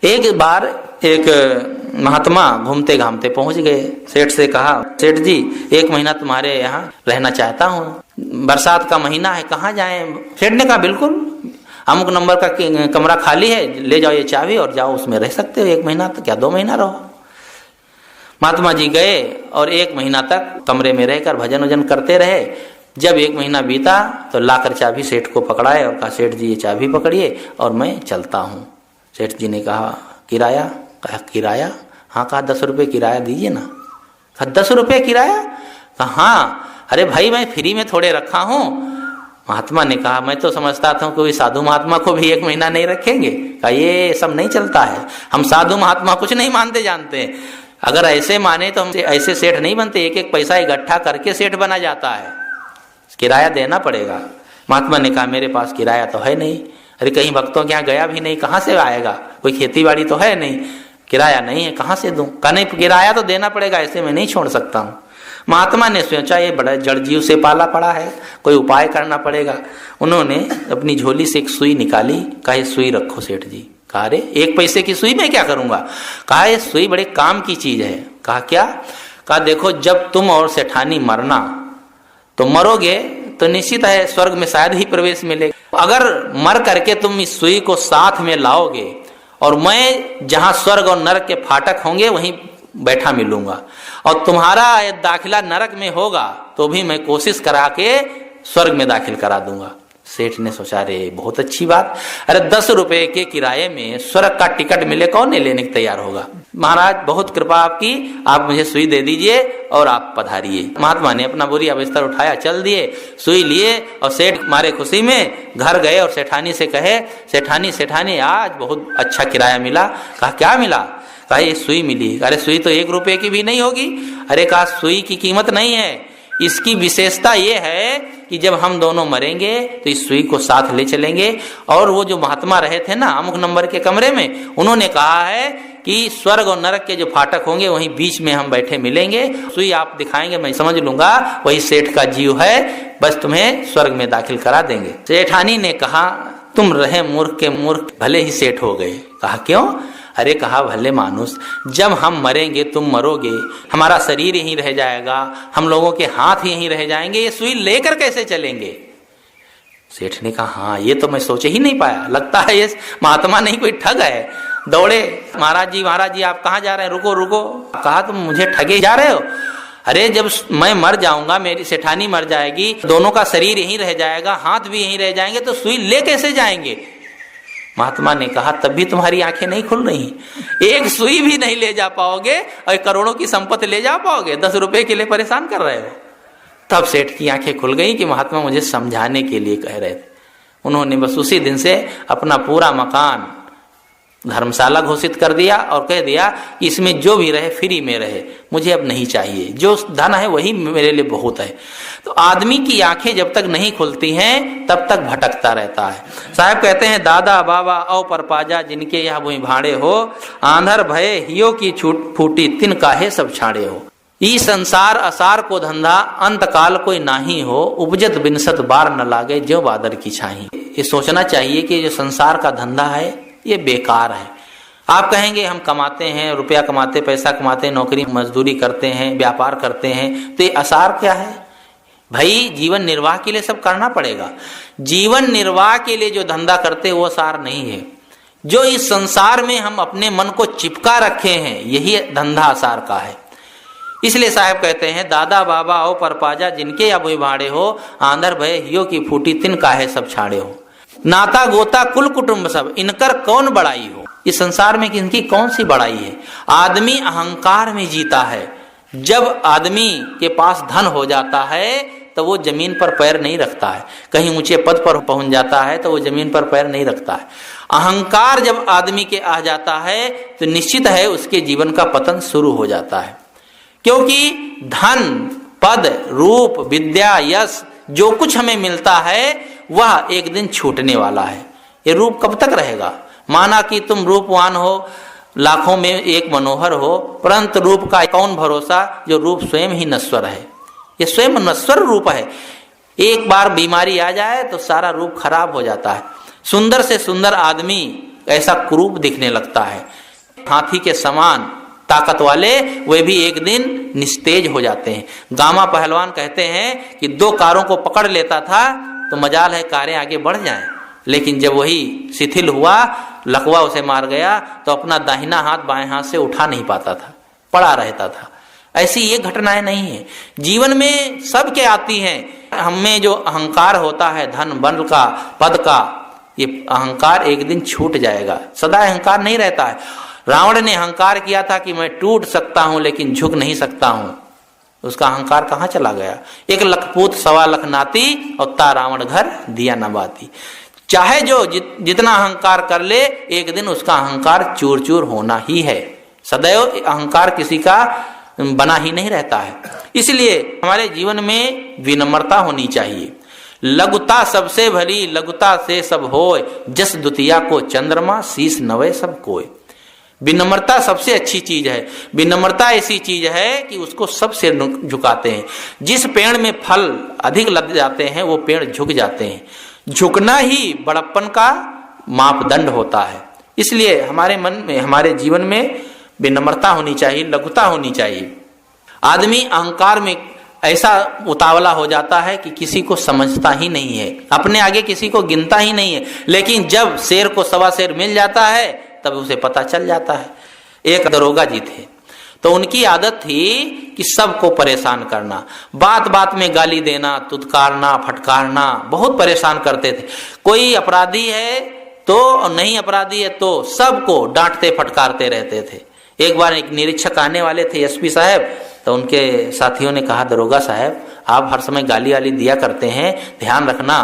एक बार एक महात्मा घूमते घामते पहुंच गए, सेठ से कहा सेठ जी 1 महीना तुम्हारे यहाँ रहना चाहता हूँ, बरसात का महीना है, कहाँ जाएं? सेठ ने कहा बिल्कुल, अमुक नंबर का कमरा खाली है, ले जाओ ये चाबी और जाओ, उसमें रह सकते हो 1 महीना, तो क्या 2 महीना रहो। महात्मा जी गए और 1 महीना तक कमरे में रहकर भजन वजन करते रहे। जब 1 महीना बीता तो लाकर चाबी सेठ को पकड़ाए और कहा सेठ जी ये चाबी पकड़िए और मैं चलता हूँ। सेठ जी ने कहा किराया? कहा किराया? हाँ। कहा 10 रुपये किराया दीजिए ना। कहा 10 रुपये किराया? कहा हाँ। अरे भाई मैं फ्री में थोड़े रखा हूँ। महात्मा ने कहा मैं तो समझता था कोई साधु महात्मा को भी 1 महीना नहीं रखेंगे। कहा ये सब नहीं चलता है, हम साधु महात्मा कुछ नहीं मानते जानते। अगर ऐसे माने तो हम ऐसे सेठ नहीं बनते, एक एक पैसा इकट्ठा करके सेठ बना जाता है, किराया देना पड़ेगा। महात्मा ने कहा मेरे पास किराया तो है नहीं। अरे कहीं भक्तों के यहाँ गया भी नहीं, कहाँ से आएगा? कोई खेती बाड़ी तो है नहीं, किराया नहीं है, कहाँ से दूं? कहा नहीं किराया तो देना पड़ेगा, ऐसे मैं नहीं छोड़ सकता हूँ। महात्मा ने सोचा ये बड़ा जड़ जीव से पाला पड़ा है, कोई उपाय करना पड़ेगा। उन्होंने अपनी झोली से एक सुई निकाली, कहा ये सुई रखो सेठ जी। कहा अरे 1 पैसे की सुई मैं क्या करूंगा? कहा ये सुई बड़े काम की चीज है। कहा क्या? कहा देखो जब तुम और सेठानी मरना तो मरोगे तो निश्चित है स्वर्ग में शायद ही प्रवेश मिलेगा। अगर मर करके तुम इस सुई को साथ में लाओगे और मैं जहां स्वर्ग और नरक के फाटक होंगे वहीं बैठा मिलूंगा, और तुम्हारा दाखिला नरक में होगा तो भी मैं कोशिश करा के स्वर्ग में दाखिल करा दूंगा। सेठ ने सोचा, रे बहुत अच्छी बात, अरे 10 रुपए के किराए में स्वर्ग का टिकट मिले, कौन नहीं लेने को तैयार होगा। महाराज बहुत कृपा आपकी, आप मुझे सुई दे दीजिए और आप पधारिए। महात्मा ने अपना बोरिया बिस्तर उठाया, चल दिए, सुई लिए और सेठ मारे खुशी में घर गए और सेठानी से कहे, सेठानी आज बहुत अच्छा किराया मिला। कहा क्या मिला? कहा ये सुई मिली। अरे सुई तो 1 रुपए की भी नहीं होगी। अरे कहा सुई की कीमत नहीं है, इसकी विशेषता ये है कि जब हम दोनों मरेंगे तो इस सुई को साथ ले चलेंगे। और वो जो महात्मा रहे थे ना अमुक नंबर के कमरे में, उन्होंने कहा है कि स्वर्ग और नरक के जो फाटक होंगे वहीं बीच में हम बैठे मिलेंगे, सुई आप दिखाएंगे मैं समझ लूंगा वही सेठ का जीव है, बस तुम्हें स्वर्ग में दाखिल करा देंगे। सेठानी ने कहा, तुम रहे मूर्ख के मूर्ख भले ही सेठ हो गए। कहा क्यों? अरे कहा भले मानुस, जब हम मरेंगे तुम मरोगे, हमारा शरीर यहीं रह जाएगा, हम लोगों के हाथ यहीं रह जाएंगे, ये सुई लेकर कैसे चलेंगे? सेठ ने कहा हाँ ये तो मैं सोच ही नहीं पाया, लगता है ये महात्मा नहीं कोई ठग है। दौड़े, महाराज जी आप कहाँ जा रहे हैं? रुको। कहा तुम मुझे ठगे जा रहे हो? अरे जब मैं मर जाऊंगा, मेरी सेठानी मर जाएगी, दोनों का शरीर यहीं रह जाएगा, हाथ भी यहीं रह जाएंगे, तो सुई ले कैसे जाएंगे? महात्मा ने कहा तब भी तुम्हारी आंखें नहीं खुल रही, एक सुई भी नहीं ले जा पाओगे और करोड़ों की संपत्ति ले जा पाओगे, 10 रुपए के लिए परेशान कर रहे हो। तब सेठ की आंखें खुल गई कि महात्मा मुझे समझाने के लिए कह रहे थे। उन्होंने बस उसी दिन से अपना पूरा मकान धर्मशाला घोषित कर दिया और कह दिया कि इसमें जो भी रहे फ्री में रहे, मुझे अब नहीं चाहिए, जो धन है वही मेरे लिए बहुत है। तो आदमी की आंखें जब तक नहीं खुलती हैं तब तक भटकता रहता है। साहब कहते हैं, दादा बाबा औ परपाजा जिनके यह भूमि भाड़े हो, आंधर भय हियो की छूट फूटी तिन काहे सब छाड़े हो। ई संसार असार को धंधा अंत काल कोई नाही हो, उपजत बिनसत बार न लागे जो बादर की छाही। ये सोचना चाहिए कि जो संसार का धंधा है ये बेकार है। आप कहेंगे हम कमाते हैं, रुपया कमाते, पैसा कमाते, नौकरी मजदूरी करते हैं, व्यापार करते हैं, तो ये असार क्या है? भाई जीवन निर्वाह के लिए सब करना पड़ेगा। जीवन निर्वाह के लिए जो धंधा करते वो असार नहीं है। जो इस संसार में हम अपने मन को चिपका रखे हैं यही धंधा असार का है। इसलिए साहब कहते हैं, दादा बाबा ओ परपाजा जिनके अब भाड़े हो, आंधर भय हियो की फूटी तिन काहे सब छाड़े हो। नाता गोता कुल कुटुंब सब इनकर कौन बड़ाई हो। इस संसार में इनकी कौन सी बड़ाई है? आदमी अहंकार में जीता है। जब आदमी के पास धन हो जाता है तो वो जमीन पर पैर नहीं रखता है, कहीं ऊंचे पद पर पहुंच जाता है तो वो जमीन पर पैर नहीं रखता है। अहंकार जब आदमी के आ जाता है तो निश्चित है उसके जीवन का पतन शुरू हो जाता है। क्योंकि धन, पद, रूप, विद्या, यश जो कुछ हमें मिलता है वह एक दिन छूटने वाला है। ये रूप कब तक रहेगा? माना कि तुम रूपवान हो, लाखों में एक मनोहर हो, परंतु रूप का कौन भरोसा, जो रूप स्वयं ही नश्वर है। ये स्वयं नश्वर रूप है। एक बार बीमारी आ जाए तो सारा रूप खराब हो जाता है। सुंदर से सुंदर आदमी ऐसा कुरूप दिखने लगता है। हाथी के समान ताकत वाले वे भी एक दिन निस्तेज हो जाते हैं। गामा पहलवान कहते हैं कि 2 कारों को पकड़ लेता था तो मजाल है कारें आगे बढ़ जाएं, लेकिन जब वही शिथिल हुआ, लकवा उसे मार गया तो अपना दाहिना हाथ बाएं हाथ से उठा नहीं पाता था, पड़ा रहता था। ऐसी ये घटनाएं नहीं है, जीवन में सबके आती हैं। हमें जो अहंकार होता है धन बल का, पद का, ये अहंकार एक दिन छूट जाएगा। सदा अहंकार नहीं रहता है। रावण ने अहंकार किया था कि मैं टूट सकता हूं लेकिन झुक नहीं सकता हूं। उसका अहंकार कहां चला गया? 1 लख पूत 1.25 लाख नाती और ता रावण घर दिया न बाती। चाहे जो जितना अहंकार कर ले, एक दिन उसका अहंकार चूर चूर होना ही है। सदैव अहंकार किसी का बना ही नहीं रहता है। इसलिए हमारे जीवन में विनम्रता होनी चाहिए। लघुता सबसे भली लघुता से सब होय, जस द्वितीया को चंद्रमा शीश नवे सब कोय। विनम्रता सबसे अच्छी चीज है। विनम्रता ऐसी चीज है कि उसको सब सिर झुकाते हैं। जिस पेड़ में फल अधिक लग जाते हैं वो पेड़ झुक जाते हैं। झुकना ही बड़प्पन का मापदंड होता है। इसलिए हमारे मन में, हमारे जीवन में विनम्रता होनी चाहिए, लघुता होनी चाहिए। आदमी अहंकार में ऐसा उतावला हो जाता है कि किसी को समझता ही नहीं है, अपने आगे किसी को गिनता ही नहीं है। लेकिन जब शेर को सवा शेर मिल जाता है तब उसे पता चल जाता है। एक दरोगा जी थे, तो उनकी आदत थी कि सबको परेशान करना, बात बात में गाली देना, तुतकारना, फटकारना, बहुत परेशान करते थे। कोई अपराधी है तो और नहीं अपराधी है तो सबको डांटते फटकारते रहते थे। एक बार एक निरीक्षक आने वाले थे, एसपी साहब, तो उनके साथियों ने कहा, दरोगा साहब आप हर समय गाली वाली दिया करते हैं, ध्यान रखना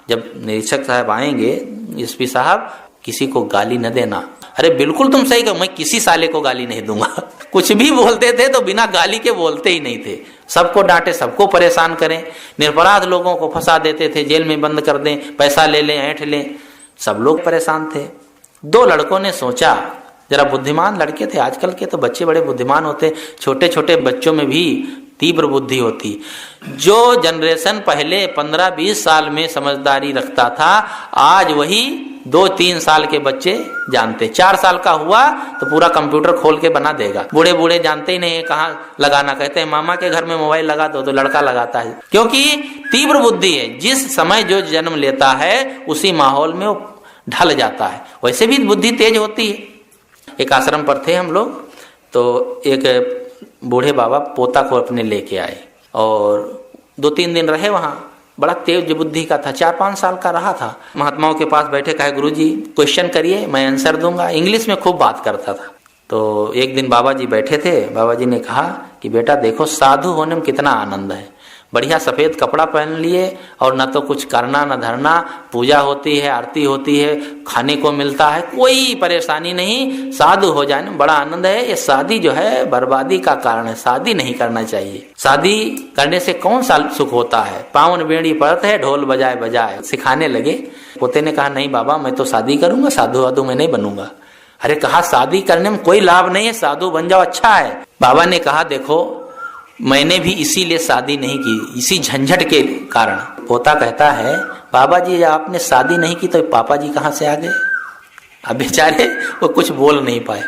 जब निरीक्षक साहब आएंगे, एसपी साहब किसी को गाली न देना। अरे बिल्कुल तुम सही कहो, मैं किसी साले को गाली नहीं दूंगा। कुछ भी बोलते थे तो बिना गाली के बोलते ही नहीं थे, सबको डांटे, सबको परेशान करें, निरपराध लोगों को फंसा देते थे, जेल में बंद कर दें, पैसा ले लें, ऐंठ लें, सब लोग परेशान थे। दो लड़कों ने सोचा, जरा बुद्धिमान लड़के थे, आजकल के तो बच्चे बड़े बुद्धिमान होते, छोटे छोटे बच्चों में भी तीव्र बुद्धि होती। जो जनरेशन पहले 15-20 साल में समझदारी रखता था, आज वही 2-3 साल के बच्चे जानते। 4 साल का हुआ तो पूरा कंप्यूटर खोल के बना देगा। बूढ़े बूढ़े जानते ही नहीं कहाँ लगाना, कहते हैं मामा के घर में मोबाइल लगा दो, तो लड़का लगाता है, क्योंकि तीव्र बुद्धि है। जिस समय जो जन्म लेता है उसी माहौल में वो ढल जाता है। वैसे भी बुद्धि तेज होती है। एक आश्रम पर थे हम लोग, तो एक बूढ़े बाबा पोता को अपने लेके आए और 2-3 दिन रहे वहाँ। बड़ा तेज बुद्धि का था, 4-5 साल का रहा था। महात्माओं के पास बैठे, कहे गुरुजी क्वेश्चन करिए, मैं आंसर दूंगा। इंग्लिश में खूब बात करता था। तो एक दिन बाबा जी बैठे थे, बाबा जी ने कहा कि बेटा देखो साधु होने में कितना आनंद है, बढ़िया सफेद कपड़ा पहन लिए और न तो कुछ करना न धरना, पूजा होती है, आरती होती है, खाने को मिलता है, कोई परेशानी नहीं, साधु हो जाने में बड़ा आनंद है। ये शादी जो है बर्बादी का कारण है, शादी नहीं करना चाहिए। शादी करने से कौन सा सुख होता है, पावन बेड़ी पड़त है, ढोल बजाए बजाए, सिखाने लगे। पोते ने कहा नहीं बाबा मैं तो शादी करूंगा, साधु वाधु मैं नहीं बनूंगा। अरे कहा शादी करने में कोई लाभ नहीं है, साधु बन जाओ अच्छा है। बाबा ने कहा देखो मैंने भी इसीलिए शादी नहीं की, इसी झंझट के कारण। पोता कहता है बाबा जी आपने शादी नहीं की तो पापा जी कहाँ से आ गए। अब बेचारे वो कुछ बोल नहीं पाए,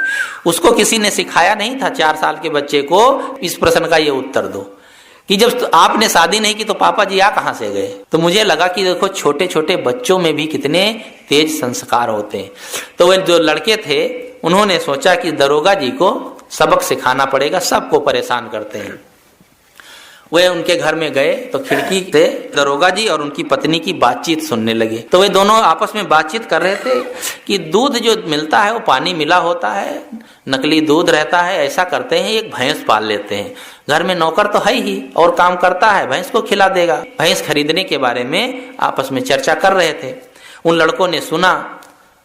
उसको किसी ने सिखाया नहीं था 4 साल के बच्चे को इस प्रश्न का ये उत्तर दो कि जब आपने शादी नहीं की तो पापा जी आ कहाँ से गए। तो मुझे लगा कि देखो छोटे छोटे बच्चों में भी कितने तेज संस्कार होते हैं। तो वे जो लड़के थे उन्होंने सोचा कि दरोगा जी को सबक सिखाना पड़ेगा, सबको परेशान करते हैं। वे उनके घर में गए तो खिड़की से दरोगा जी और उनकी पत्नी की बातचीत सुनने लगे। तो वे दोनों आपस में बातचीत कर रहे थे कि दूध जो मिलता है वो पानी मिला होता है, नकली दूध रहता है। ऐसा करते हैं एक भैंस पाल लेते हैं, घर में नौकर तो है ही और काम करता है, भैंस को खिला देगा। भैंस खरीदने के बारे में आपस में चर्चा कर रहे थे। उन लड़कों ने सुना,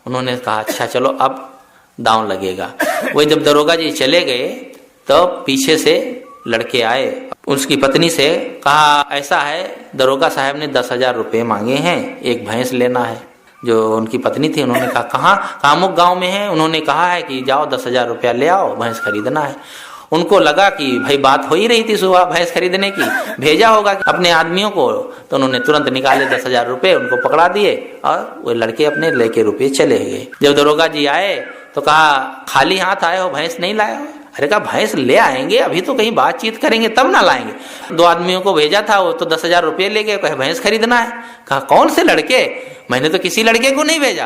उन्होंने कहा अच्छा चलो अब दांव लगेगा। वे जब दरोगा जी चले गए तो पीछे से लड़के आए, उसकी पत्नी से कहा ऐसा है दरोगा साहब ने 10,000 रुपये मांगे हैं, एक भैंस लेना है। जो उनकी पत्नी थी उन्होंने कहा कहाँ, कामुक गांव में है। उन्होंने कहा है कि जाओ 10,000 रुपया ले आओ, भैंस खरीदना है। उनको लगा कि भाई बात हो ही रही थी सुबह भैंस खरीदने की, भेजा होगा अपने आदमियों को। तो उन्होंने तुरंत निकाले 10,000 रुपये, उनको पकड़ा दिए और वो लड़के अपने लेके रुपये चले गए। जब दरोगा जी आए तो कहा खाली हाथ आए हो, भैंस नहीं लाए हो। अरे कहा भैंस ले आएंगे, अभी तो कहीं बातचीत करेंगे तब ना लाएंगे। 2 आदमियों को भेजा था, वो तो 10,000 रुपये ले गए, कहे भैंस खरीदना है। कहा कौन से लड़के, मैंने तो किसी लड़के को नहीं भेजा।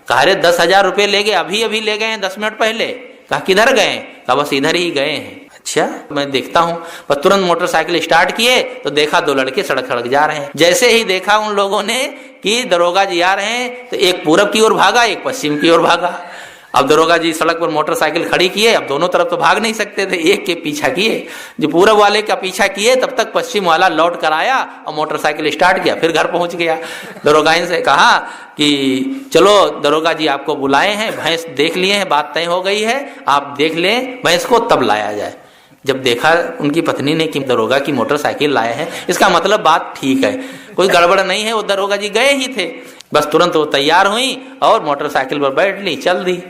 कहा अरे 10,000 रुपये ले गए, अभी अभी ले गए 10 मिनट पहले। कहा किधर गए, कहा बस इधर ही गए हैं। अच्छा मैं देखता हूँ। बस तुरंत मोटरसाइकिल स्टार्ट किए तो देखा 2 लड़के सड़क सड़क जा रहे हैं। जैसे ही देखा उन लोगों ने कि दरोगा जी आ रहे हैं तो एक पूरब की ओर भागा, एक पश्चिम की ओर भागा। अब दरोगा जी सड़क पर मोटरसाइकिल खड़ी किए, अब दोनों तरफ तो भाग नहीं सकते थे, एक के पीछा किए। जो पूरब वाले का पीछा किए तब तक पश्चिम वाला लौट कर आया और मोटरसाइकिल स्टार्ट किया, फिर घर पहुंच गया। दरोगाइन से कहा कि चलो दरोगा जी आपको बुलाए हैं, भैंस देख लिए हैं, बात तय हो गई है, आप देख लें भैंस को तब लाया जाए। जब देखा उनकी पत्नी ने कि दरोगा की मोटरसाइकिल लाए हैं, इसका मतलब बात ठीक है, कोई गड़बड़ नहीं है, वो दरोगा जी गए ही थे। बस तुरंत वो तैयार हुई और मोटरसाइकिल पर बैठ ली, चल दी।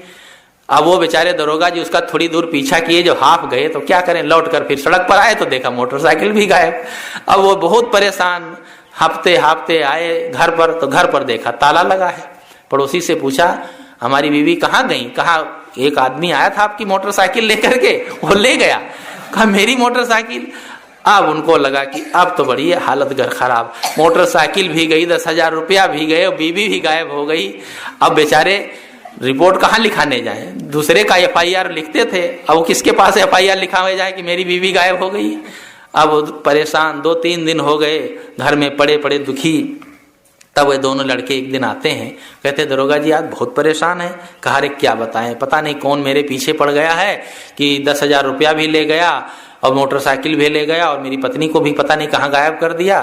अब वो बेचारे दरोगा जी उसका थोड़ी दूर पीछा किए, जो हाफ गए तो क्या करें, लौट कर फिर सड़क पर आए तो देखा मोटरसाइकिल भी गायब। अब वो बहुत परेशान, हाफते हाफते आए घर पर, तो घर पर देखा ताला लगा है। पड़ोसी से पूछा हमारी बीवी कहाँ गई। कहा एक आदमी आया था आपकी मोटरसाइकिल लेकर के, वो ले गया। कहा मेरी मोटरसाइकिल। अब उनको लगा कि अब तो बड़ी हालत घर खराब, मोटरसाइकिल भी गई, 10,000 रुपया भी गए, बीवी भी गायब हो गई। अब बेचारे रिपोर्ट कहाँ लिखाने जाए, दूसरे का FIR लिखते थे, अब वो किसके पास FIR लिखावे जाए कि मेरी बीवी गायब हो गई। अब परेशान 2-3 दिन हो गए, घर में पड़े पड़े दुखी। तब वे दोनों लड़के एक दिन आते हैं, कहते दरोगा जी आज बहुत परेशान है। कहा रे क्या बताएं, पता नहीं कौन मेरे पीछे पड़ गया है कि 10,000 रुपया भी ले गया और मोटरसाइकिल भी ले गया और मेरी पत्नी को भी पता नहीं कहाँ गायब कर दिया।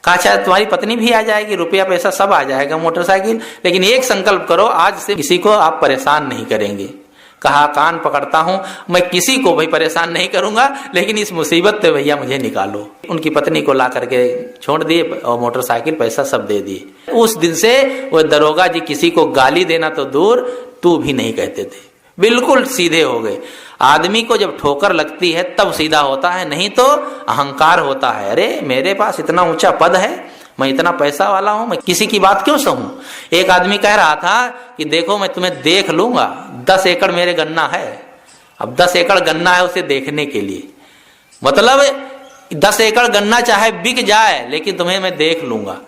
कहा चाहे तुम्हारी पत्नी भी आ जाएगी, रुपया पैसा सब आ जाएगा, मोटरसाइकिल, लेकिन एक संकल्प करो आज से किसी को आप परेशान नहीं करेंगे। कहा कान पकड़ता हूं, मैं किसी को भाई परेशान नहीं करूंगा, लेकिन इस मुसीबत से भैया मुझे निकालो। उनकी पत्नी को ला करके छोड़ दिए और मोटरसाइकिल पैसा सब दे दिए। उस दिन से वो दरोगा जी किसी को गाली देना तो दूर, तू भी नहीं कहते थे, बिल्कुल सीधे हो गए। आदमी को जब ठोकर लगती है तब सीधा होता है, नहीं तो अहंकार होता है। अरे मेरे पास इतना ऊंचा पद है, मैं इतना पैसा वाला हूं, मैं किसी की बात क्यों सहूं। एक आदमी कह रहा था कि देखो मैं तुम्हें देख लूंगा, 10 एकड़ मेरे गन्ना है। अब 10 एकड़ गन्ना है उसे देखने के लिए, मतलब 10 एकड़ गन्ना चाहे बिक जाए लेकिन तुम्हें मैं देख लूंगा।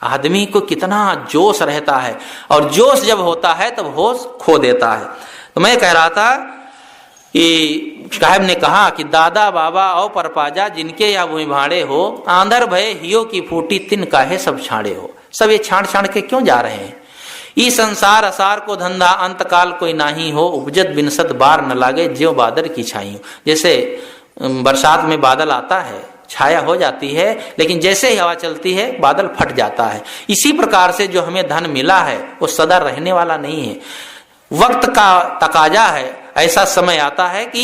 आदमी को कितना जोश रहता है, और जोश जब होता है तब होश खो देता है। तो मैं कह रहा था कि साहब ने कहा कि दादा बाबा और परपाजा जिनके या भूमि भाड़े हो, आंधर भय हियो की फूटी तिन काहे सब छाड़े हो। सब ये छाड़ छाड़ के क्यों जा रहे हैं। ई संसार असार को धंधा अंत काल कोई नाही हो, उपजत बिनसत बार न लागे ज्यों बादल की छाई हो। जैसे बरसात में बादल आता है, छाया हो जाती है, लेकिन जैसे ही हवा चलती है बादल फट जाता है। इसी प्रकार से जो हमें धन मिला है वो सदा रहने वाला नहीं है, वक्त का तकाजा है। ऐसा समय आता है कि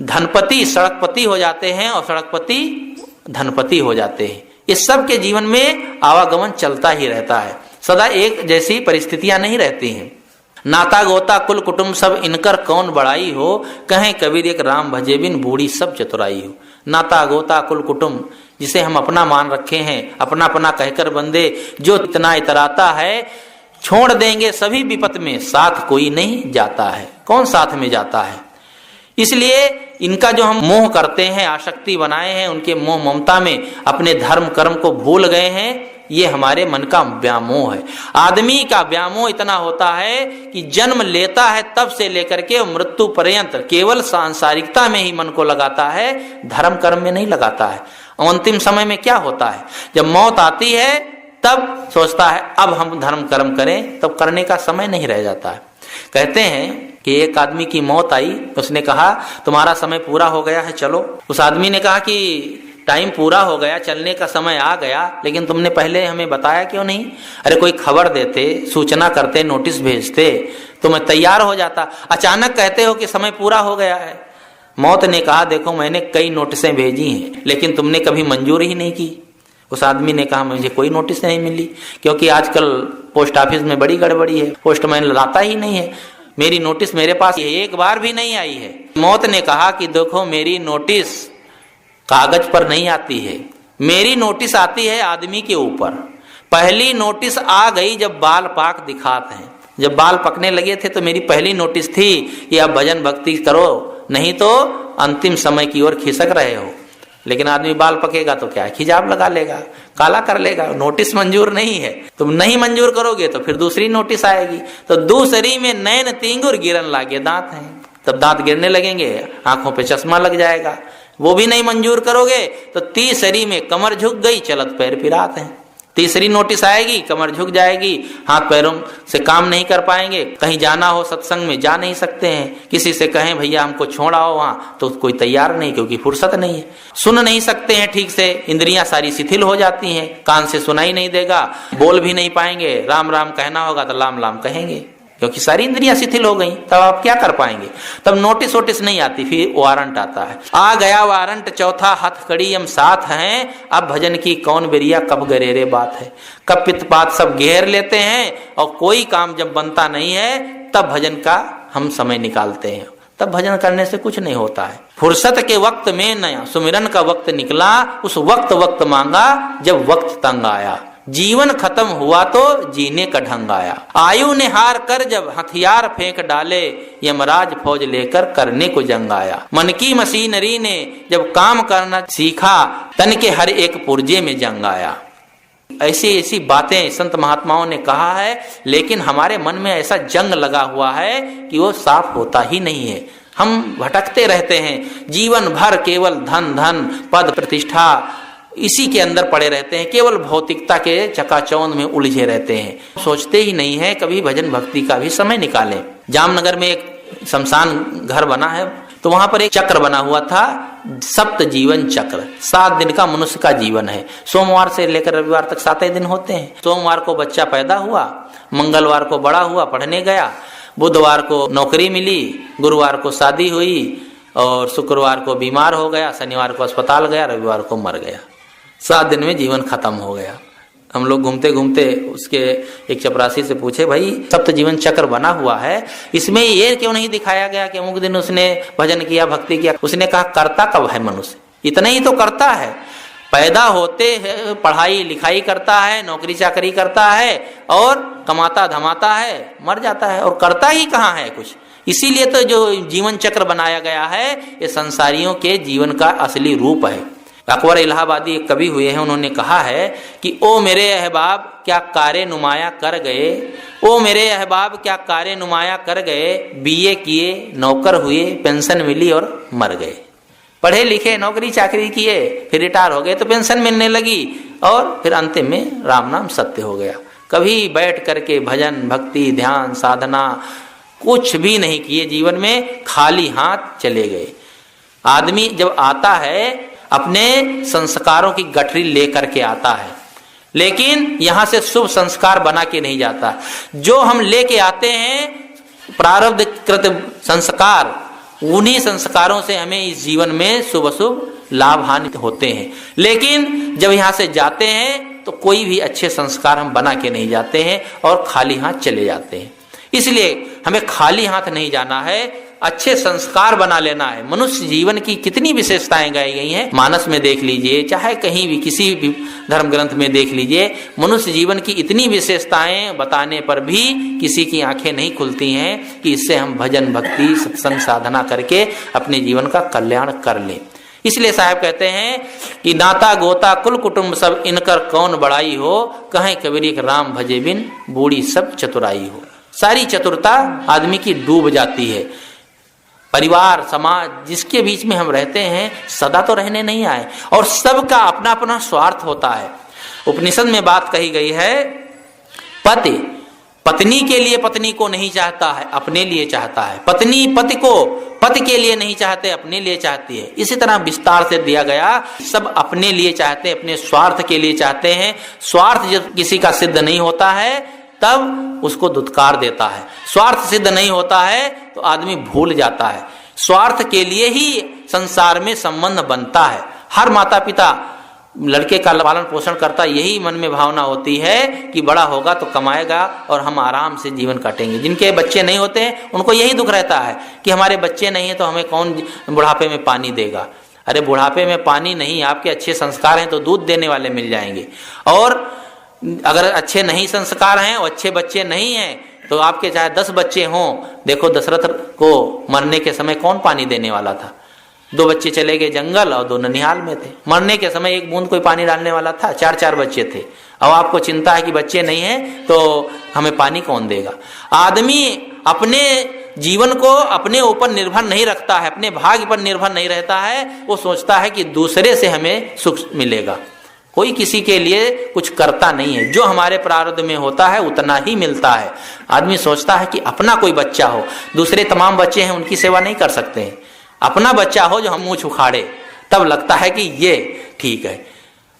धनपति सड़कपति हो जाते हैं और सड़कपति धनपति हो जाते हैं। इस सब के जीवन में आवागमन चलता ही रहता है, सदा एक जैसी परिस्थितियां नहीं रहती हैं। नाता गोता कुल कुटुंब सब इनकर कौन बड़ाई हो, कहें कबीर एक राम भजे बिन बूढ़ी सब चतुराई हो। नाता गोता कुल कुटुंब जिसे हम अपना मान रखे हैं, अपना अपना कहकर बंदे, जो इतना इतराता है छोड़ देंगे सभी विपत में, साथ कोई नहीं जाता है। कौन साथ में जाता है। इसलिए इनका जो हम मोह करते हैं, आसक्ति बनाए हैं, उनके मोह ममता में अपने धर्म कर्म को भूल गए हैं, ये हमारे मन का व्यामोह है। आदमी का व्यामोह इतना होता है कि जन्म लेता है तब से लेकर के मृत्यु पर्यंत केवल सांसारिकता में ही मन को लगाता है, धर्म कर्म में नहीं लगाता है। अंतिम समय में क्या होता है, जब मौत आती है तब सोचता है अब हम धर्म कर्म करें, तब करने का समय नहीं रह जाता है। कहते हैं कि एक आदमी की मौत आई, उसने कहा तुम्हारा समय पूरा हो गया है चलो। उस आदमी ने कहा कि टाइम पूरा हो गया, चलने का समय आ गया, लेकिन तुमने पहले हमें बताया क्यों नहीं। अरे कोई खबर देते, सूचना करते, नोटिस भेजते तो मैं तैयार हो जाता। अचानक कहते हो कि समय पूरा हो गया है। मौत ने कहा देखो मैंने कई नोटिसें भेजी हैं लेकिन तुमने कभी मंजूर ही नहीं की। उस आदमी ने कहा मुझे कोई नोटिस नहीं मिली, क्योंकि आजकल पोस्ट ऑफिस में बड़ी गड़बड़ी है, पोस्टमैन लाता ही नहीं है। मेरी नोटिस मेरे पास एक बार भी नहीं आई है। मौत ने कहा कि देखो मेरी नोटिस कागज पर नहीं आती है, मेरी नोटिस आती है आदमी के ऊपर। पहली नोटिस आ गई जब बाल पाक दिखाते हैं, जब बाल पकने लगे थे तो मेरी पहली नोटिस थी कि अब भजन भक्ति करो, नहीं तो अंतिम समय की ओर खिसक रहे हो। लेकिन आदमी बाल पकेगा तो क्या खिजाब लगा लेगा, काला कर लेगा। नोटिस मंजूर नहीं है, तुम नहीं मंजूर करोगे तो फिर दूसरी नोटिस आएगी। तो दूसरी में नैन तींगुर गिरन लागे दांत हैं, तब दांत गिरने लगेंगे, आंखों पे चश्मा लग जाएगा। वो भी नहीं मंजूर करोगे तो तीसरी में कमर झुक गई, चलत पैर फिरात हैं। तीसरी नोटिस आएगी, कमर झुक जाएगी, हाथ पैरों से काम नहीं कर पाएंगे, कहीं जाना हो सत्संग में जा नहीं सकते हैं, किसी से कहें भैया हमको छोड़ाओ वहां तो कोई तैयार नहीं, क्योंकि फुर्सत नहीं है। सुन नहीं सकते हैं ठीक से, इंद्रियां सारी शिथिल हो जाती हैं, कान से सुनाई नहीं देगा, बोल भी नहीं पाएंगे। राम राम कहना होगा तो लाम लाम कहेंगे, क्योंकि सारी इंद्रियां शिथिल हो गई। तब आप क्या कर पाएंगे। तब नोटिस वोटिस नहीं आती, फिर वारंट आता है। आ गया वारंट चौथा, हथकड़ी हम साथ हैं, अब भजन की कौन बेरिया कब गरेरे बात है। कब पितपात सब घेर लेते हैं और कोई काम जब बनता नहीं है तब भजन का हम समय निकालते हैं। तब भजन करने से कुछ नहीं होता है। फुर्सत के वक्त में नया सुमिरन का वक्त निकला, उस वक्त मांगा जब वक्त तंग आया। जीवन खत्म हुआ तो जीने का ढंग आया। आयु ने हार कर जब हथियार फेंक डाले, यमराज फौज लेकर करने को जंग आया। मन की मशीनरी ने जब काम करना सीखा, तन के हर एक पुर्जे में जंग आया। ऐसी ऐसी बातें संत महात्माओं ने कहा है, लेकिन हमारे मन में ऐसा जंग लगा हुआ है कि वो साफ होता ही नहीं है। हम भटकते रहते हैं, जीवन भर केवल धन धन पद प्रतिष्ठा इसी के अंदर पड़े रहते हैं, केवल भौतिकता के चकाचौंध में उलझे रहते हैं। सोचते ही नहीं है कभी भजन भक्ति का भी समय निकालें। जामनगर में एक शमशान घर बना है, तो वहां पर एक चक्र बना हुआ था, सप्त जीवन चक्र। 7 दिन का मनुष्य का जीवन है। सोमवार से लेकर रविवार तक 7 दिन होते हैं। सोमवार को बच्चा पैदा हुआ, मंगलवार को बड़ा हुआ, पढ़ने गया, बुधवार को नौकरी मिली, गुरुवार को शादी हुई और शुक्रवार को बीमार हो गया, शनिवार को अस्पताल गया, रविवार को मर गया। 7 दिन में जीवन खत्म हो गया। हम लोग घूमते घूमते उसके एक चपरासी से पूछे, भाई सप्त जीवन चक्र बना हुआ है, इसमें ये क्यों नहीं दिखाया गया कि अमुक दिन उसने भजन किया, भक्ति किया? उसने कहा, करता कब है मनुष्य? इतना ही तो करता है। पैदा होते है, पढ़ाई लिखाई करता है, नौकरी चाकरी करता है और कमाता धमाता है, मर जाता है, और करता ही कहाँ है कुछ। इसीलिए तो जो जीवन चक्र बनाया गया है, ये संसारियों के जीवन का असली रूप है। अकबर इलाहाबादी एक कवि हुए हैं, उन्होंने कहा है कि ओ मेरे अहबाब क्या कारे नुमाया कर गए, ओ मेरे अहबाब क्या कारे नुमाया कर गए, बीए किए नौकर हुए, पेंशन मिली और मर गए। पढ़े लिखे नौकरी चाकरी किए, फिर रिटायर हो गए तो पेंशन मिलने लगी, और फिर अंतिम में राम नाम सत्य हो गया। कभी बैठ करके भजन भक्ति ध्यान साधना कुछ भी नहीं किए, जीवन में खाली हाथ चले गए। आदमी जब आता है अपने संस्कारों की गठरी लेकर के आता है, लेकिन यहां से शुभ संस्कार बना के नहीं जाता। जो हम लेके आते हैं प्रारब्ध कृत संस्कार, उन्हीं संस्कारों से हमें इस जीवन में शुभ अशुभ लाभ हानि होते हैं। लेकिन जब यहां से जाते हैं तो कोई भी अच्छे संस्कार हम बना के नहीं जाते हैं और खाली हाथ चले जाते हैं। इसलिए हमें खाली हाथ नहीं जाना है, अच्छे संस्कार बना लेना है। मनुष्य जीवन की कितनी विशेषताएं गाई गई हैं, मानस में देख लीजिए, चाहे कहीं भी किसी भी धर्म ग्रंथ में देख लीजिए, मनुष्य जीवन की इतनी विशेषताएं बताने पर भी किसी की आंखें नहीं खुलती हैं कि इससे हम भजन भक्ति सत्संग साधना करके अपने जीवन का कल्याण कर लें। इसलिए साहब कहते हैं कि नाता गोता कुल कुटुंब सब इनकर कौन बड़ाई हो, कहें कबीर एक राम भजे बिन बूढ़ी सब चतुराई हो। सारी चतुरता आदमी की डूब जाती है। परिवार समाज जिसके बीच में हम रहते हैं सदा तो रहने नहीं आए, और सबका अपना अपना स्वार्थ होता है। उपनिषद में बात कही गई है, पति पत्नी के लिए पत्नी को नहीं चाहता है, अपने लिए चाहता है। पत्नी पति को पति के लिए नहीं चाहते, अपने लिए चाहती है। इसी तरह विस्तार से दिया गया, सब अपने लिए चाहते हैं, अपने स्वार्थ के लिए चाहते हैं। स्वार्थ जब किसी का सिद्ध नहीं होता है तब उसको दुत्कार देता है। स्वार्थ सिद्ध नहीं होता है तो आदमी भूल जाता है। स्वार्थ के लिए ही संसार में संबंध बनता है। हर माता पिता लड़के का पालन पोषण करता, यही मन में भावना होती है कि बड़ा होगा तो कमाएगा और हम आराम से जीवन काटेंगे। जिनके बच्चे नहीं होते हैं उनको यही दुख रहता है कि हमारे बच्चे नहीं है तो हमें कौन बुढ़ापे में पानी देगा। अरे बुढ़ापे में पानी नहीं, आपके अच्छे संस्कार हैं तो दूध देने वाले मिल जाएंगे। और अगर अच्छे नहीं संस्कार हैं और अच्छे बच्चे नहीं हैं तो आपके चाहे 10 बच्चे हों, देखो दशरथ को मरने के समय कौन पानी देने वाला था? 2 बच्चे चले गए जंगल और 2 ननिहाल में थे। मरने के समय एक बूंद कोई पानी डालने वाला था, 4-4 बच्चे थे। अब आपको चिंता है कि बच्चे नहीं हैं तो हमें पानी कौन देगा? आदमी अपने जीवन को अपने ऊपर निर्भर नहीं रखता है, अपने भाग्य पर निर्भर नहीं रहता है। वो सोचता है कि दूसरे से हमें सुख मिलेगा। कोई किसी के लिए कुछ करता नहीं है। जो हमारे प्रारब्ध में होता है उतना ही मिलता है। आदमी सोचता है कि अपना कोई बच्चा हो, दूसरे तमाम बच्चे हैं उनकी सेवा नहीं कर सकते हैं। अपना बच्चा हो जो हम मुंह उखाड़े, तब लगता है कि ये ठीक है।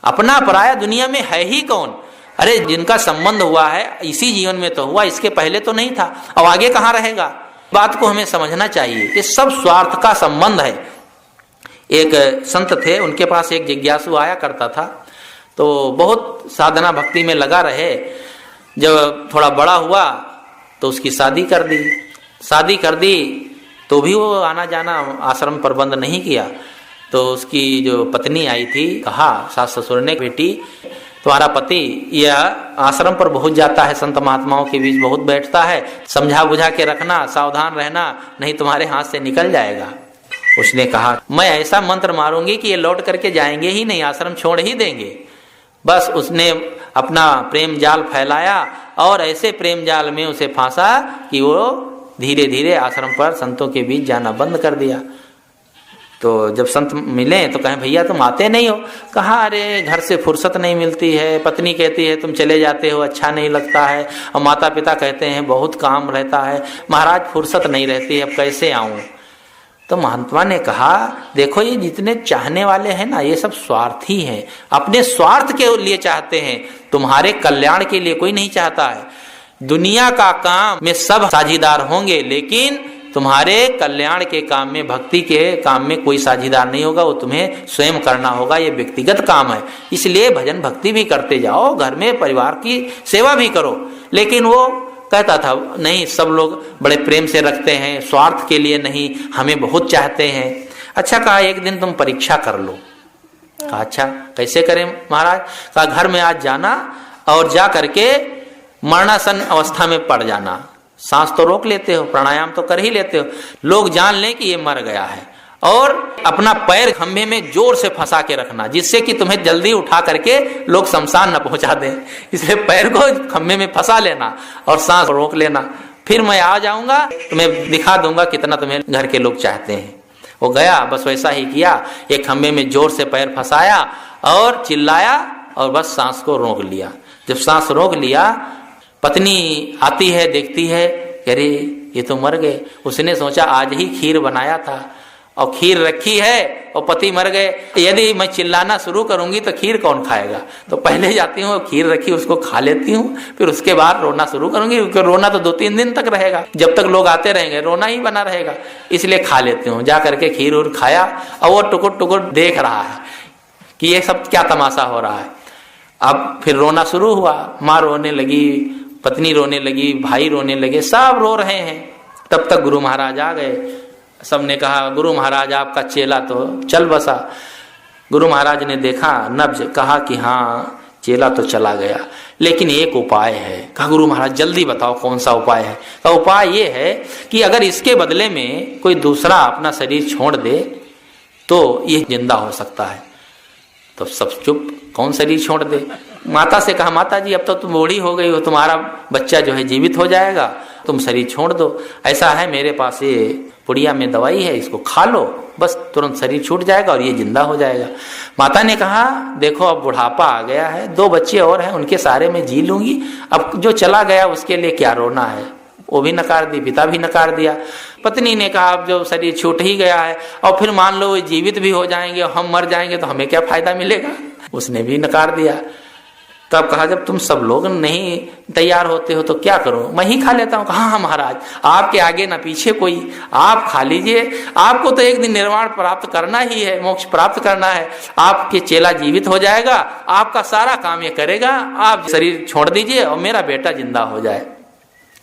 अपना पराया दुनिया में है ही कौन? अरे जिनका संबंध हुआ है इसी जीवन में तो हुआ, इसके पहले तो नहीं था, अब आगे कहाँ रहेगा? बात को हमें समझना चाहिए कि सब स्वार्थ का संबंध है। एक संत थे, उनके पास एक जिज्ञासु आया करता था, तो बहुत साधना भक्ति में लगा रहे। जब थोड़ा बड़ा हुआ तो उसकी शादी कर दी। शादी कर दी तो भी वो आना जाना आश्रम प्रबंध नहीं किया। तो उसकी जो पत्नी आई थी, कहा सास ससुर ने, बेटी तुम्हारा पति यह आश्रम पर बहुत जाता है, संत महात्माओं के बीच बहुत बैठता है, समझा बुझा के रखना, सावधान रहना, नहीं तुम्हारे हाथ से निकल जाएगा। उसने कहा मैं ऐसा मंत्र मारूंगी कि ये लौट करके जाएंगे ही नहीं, आश्रम छोड़ ही देंगे। बस उसने अपना प्रेम जाल फैलाया और ऐसे प्रेम जाल में उसे फांसा कि वो धीरे धीरे आश्रम पर संतों के बीच जाना बंद कर दिया। तो जब संत मिले तो कहें भैया तुम आते नहीं हो? कहा अरे घर से फुर्सत नहीं मिलती है, पत्नी कहती है तुम चले जाते हो अच्छा नहीं लगता है, और माता पिता कहते हैं बहुत काम रहता है, महाराज फुर्सत नहीं रहती है, अब कैसे आऊं? तो महात्मा ने कहा देखो ये जितने चाहने वाले हैं ना ये सब स्वार्थी हैं, अपने स्वार्थ के लिए चाहते हैं, तुम्हारे कल्याण के लिए कोई नहीं चाहता है। दुनिया का काम में सब साझीदार होंगे लेकिन तुम्हारे कल्याण के काम में, भक्ति के काम में कोई साझीदार नहीं होगा, वो तुम्हें स्वयं करना होगा, ये व्यक्तिगत काम है। इसलिए भजन भक्ति भी करते जाओ, घर में परिवार की सेवा भी करो। लेकिन वो कहता था नहीं, सब लोग बड़े प्रेम से रखते हैं, स्वार्थ के लिए नहीं, हमें बहुत चाहते हैं। अच्छा कहा एक दिन तुम परीक्षा कर लो। कहा अच्छा कैसे करें महाराज? कहा घर में आज जाना और जा करके मरणासन अवस्था में पड़ जाना, सांस तो रोक लेते हो, प्राणायाम तो कर ही लेते हो, लोग जान लें कि ये मर गया है, और अपना पैर खंभे में जोर से फंसा के रखना जिससे कि तुम्हें जल्दी उठा करके लोग शमशान न पहुंचा दें, इसलिए पैर को खंभे में फंसा लेना और सांस रोक लेना, फिर मैं आ जाऊंगा तुम्हें दिखा दूंगा कितना तुम्हें घर के लोग चाहते हैं। वो गया, बस वैसा ही किया, एक खंभे में जोर से पैर फंसाया और चिल्लाया और बस सांस को रोक लिया। जब सांस रोक लिया, पत्नी आती है, देखती है, अरे ये तो मर गए। उसने सोचा आज ही खीर बनाया था और खीर रखी है और पति मर गए, यदि मैं चिल्लाना शुरू करूंगी तो खीर कौन खाएगा, तो पहले जाती हूँ खीर रखी उसको खा लेती हूँ, फिर उसके बाद रोना शुरू करूंगी, क्योंकि रोना तो 2-3 दिन तक रहेगा, जब तक लोग आते रहेंगे रोना ही बना रहेगा, इसलिए खा लेती हूँ। जा करके खीर उर खाया और वो टुकुर टुकुर देख रहा है कि ये सब क्या तमाशा हो रहा है। अब फिर रोना शुरू हुआ, माँ रोने लगी, पत्नी रोने लगी, भाई रोने लगे, सब रो रहे हैं। तब तक गुरु महाराज आ गए। सबने कहा गुरु महाराज आपका चेला तो चल बसा। गुरु महाराज ने देखा नब्ज, कहा कि हाँ चेला तो चला गया, लेकिन एक उपाय है। कहा गुरु महाराज जल्दी बताओ कौन सा उपाय है? कहा उपाय ये है कि अगर इसके बदले में कोई दूसरा अपना शरीर छोड़ दे तो ये जिंदा हो सकता है। तो सब चुप, कौन शरीर छोड़ दे? माता से कहा माता जी अब तो तुम बूढ़ी हो गई हो, तुम्हारा बच्चा जो है जीवित हो जाएगा, तुम शरीर छोड़ दो। ऐसा है मेरे पास ये पुड़िया में दवाई है, इसको खा लो, बस तुरंत शरीर छूट जाएगा और ये जिंदा हो जाएगा। माता ने कहा देखो अब बुढ़ापा आ गया है, 2 बच्चे और हैं, उनके सारे में जी लूंगी, अब जो चला गया उसके लिए क्या रोना है। वो भी नकार दी, पिता भी नकार दिया। पत्नी ने कहा अब जो शरीर छूट ही गया है और फिर मान लो जीवित भी हो जाएंगे और हम मर जाएंगे तो हमें क्या फायदा मिलेगा, उसने भी नकार दिया। तब कहा जब तुम सब लोग नहीं तैयार होते हो तो क्या करूं, मैं ही खा लेता हूं। कहा हाँ महाराज आपके आगे ना पीछे कोई, आप खा लीजिए, आपको तो एक दिन निर्वाण प्राप्त करना ही है, मोक्ष प्राप्त करना है, आपके चेला जीवित हो जाएगा, आपका सारा काम ये करेगा, आप शरीर छोड़ दीजिए और मेरा बेटा जिंदा हो जाए।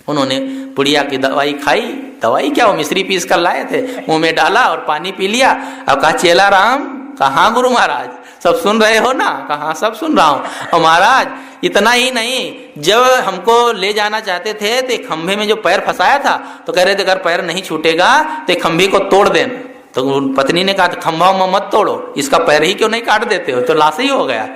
उन्होंने पुड़िया की दवाई खाई, दवाई क्या वो मिश्री पीस कर लाए थे, मुंह में डाला और पानी पी लिया। अब कहा चेला राम, कहा गुरु महाराज सब सुन रहे हो ना? कहा सब सुन रहा हूं। और महाराज इतना ही नहीं, जब हमको ले जाना चाहते थे तो खंभे में जो पैर फंसाया था तो कह रहे थे अगर पैर नहीं छूटेगा तो खंभे को तोड़ देना। तो पत्नी ने कहा खंभा मत तोड़ो, इसका पैर ही क्यों नहीं काट देते हो, तो लाश ही हो गया।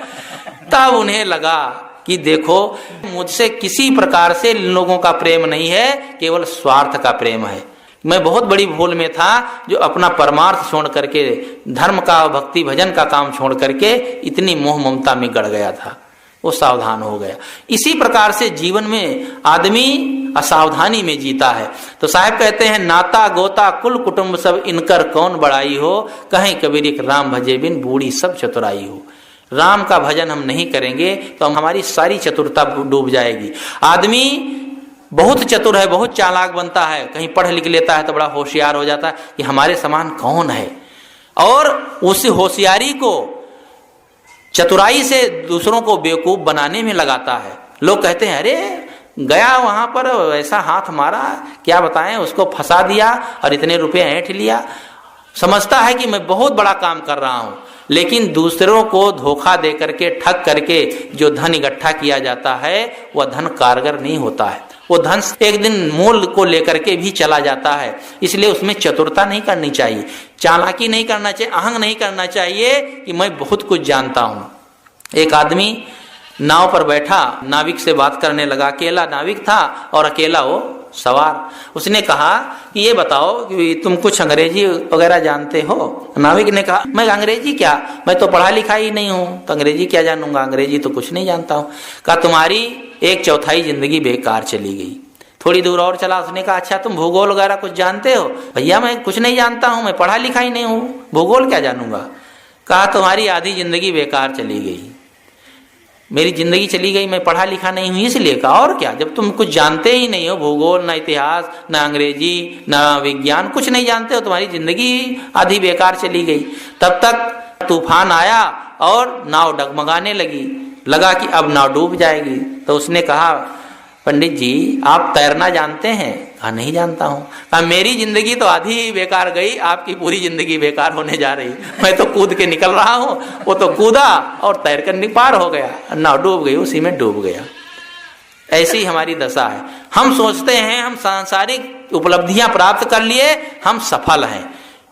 तब उन्हें लगा कि देखो मुझसे किसी प्रकार से लोगों का प्रेम नहीं है, केवल स्वार्थ का प्रेम है। मैं बहुत बड़ी भूल में था जो अपना परमार्थ छोड़ करके, धर्म का, भक्ति भजन का काम छोड़ करके इतनी मोह ममता में गड़ गया था, वो सावधान हो गया। इसी प्रकार से जीवन में आदमी असावधानी में जीता है। तो साहब कहते हैं नाता गोता कुल कुटुंब सब इनकर कौन बड़ाई हो, कहें कबीर एक राम भजे बिन बूढ़ी सब चतुराई हो। राम का भजन हम नहीं करेंगे तो हमारी सारी चतुरता डूब जाएगी। आदमी बहुत चतुर है, बहुत चालाक बनता है, कहीं पढ़ लिख लेता है तो बड़ा होशियार हो जाता है कि हमारे समान कौन है, और उस होशियारी को चतुराई से दूसरों को बेवकूफ बनाने में लगाता है। लोग कहते हैं अरे गया वहां पर ऐसा हाथ मारा, क्या बताएं, उसको फंसा दिया और इतने रुपए ऐंठ लिया, समझता है कि मैं बहुत बड़ा काम कर रहा हूं, लेकिन दूसरों को धोखा दे करके, ठग करके जो धन इकट्ठा किया जाता है वह धन कारगर नहीं होता है। वो धन एक दिन मूल को लेकर के भी चला जाता है। इसलिए उसमें चतुरता नहीं करनी चाहिए, चालाकी नहीं करना चाहिए, अहंग नहीं करना चाहिए कि मैं बहुत कुछ जानता हूं। एक आदमी नाव पर बैठा, नाविक से बात करने लगा। अकेला नाविक था और अकेला वो सवार। उसने कहा कि ये बताओ कि तुम कुछ अंग्रेजी वगैरह जानते हो? नाविक ने कहा मैं अंग्रेजी क्या, मैं तो पढ़ा लिखा ही नहीं हूं, तो अंग्रेजी क्या जानूंगा, अंग्रेजी तो कुछ नहीं जानता हूं। कहा तुम्हारी 1/4 जिंदगी बेकार चली गई। थोड़ी दूर और चला, उसने कहा अच्छा तुम भूगोल वगैरह कुछ जानते हो? भैया मैं कुछ नहीं जानता हूं, मैं पढ़ा लिखा ही नहीं हूं, भूगोल क्या जानूंगा। कहा तुम्हारी आधी जिंदगी बेकार चली गई। मेरी जिंदगी चली गई, मैं पढ़ा लिखा नहीं हूं इसलिए। कहा और क्या, जब तुम कुछ जानते ही नहीं हो, भूगोल ना इतिहास ना अंग्रेजी ना विज्ञान, कुछ नहीं जानते हो, तुम्हारी जिंदगी आधी बेकार चली गई। तब तक तूफान आया और नाव डगमगाने लगा कि अब नाव डूब जाएगी। तो उसने कहा पंडित जी आप तैरना जानते हैं? कहा नहीं जानता हूं। कहा मेरी जिंदगी तो आधी बेकार गई, आपकी पूरी जिंदगी बेकार होने जा रही। मैं तो कूद के निकल रहा हूं, वो तो कूदा और तैर कर पार हो गया, नाव डूब गई, उसी में डूब गया। ऐसी हमारी दशा है। हम सोचते हैं हम सांसारिक उपलब्धियां प्राप्त कर लिए, हम सफल हैं।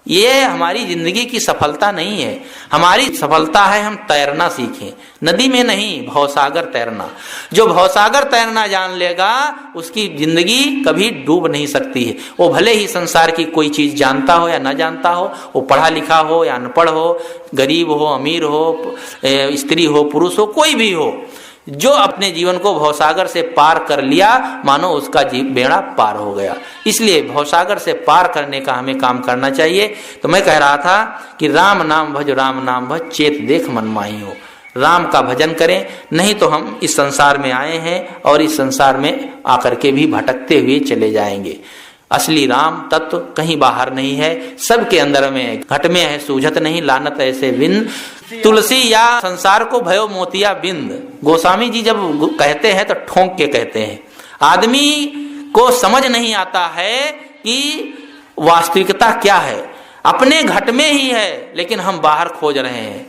ये हमारी जिंदगी की सफलता नहीं है। हमारी सफलता है हम तैरना सीखें, नदी में नहीं, भवसागर तैरना। जो भवसागर तैरना जान लेगा उसकी जिंदगी कभी डूब नहीं सकती है। वो भले ही संसार की कोई चीज जानता हो या ना जानता हो, वो पढ़ा लिखा हो या अनपढ़ हो, गरीब हो अमीर हो, स्त्री हो पुरुष हो, कोई भी हो, जो अपने जीवन को भवसागर से पार कर लिया मानो उसका बेड़ा पार हो गया। इसलिए भवसागर से पार करने का हमें काम करना चाहिए। तो मैं कह रहा था कि राम नाम भज राम नाम भज चेत देख मन माही हो। राम का भजन करें, नहीं तो हम इस संसार में आए हैं और इस संसार में आकर के भी भटकते हुए चले जाएंगे। असली राम तत्व कहीं बाहर नहीं है, सबके अंदर में, घट में है सूझत नहीं लानत ऐसे बिंद, तुलसी या संसार को भयो मोतिया बिंद। गोस्वामी जी जब कहते हैं तो ठोंक के कहते हैं। आदमी को समझ नहीं आता है कि वास्तविकता क्या है, अपने घट में ही है, लेकिन हम बाहर खोज रहे हैं।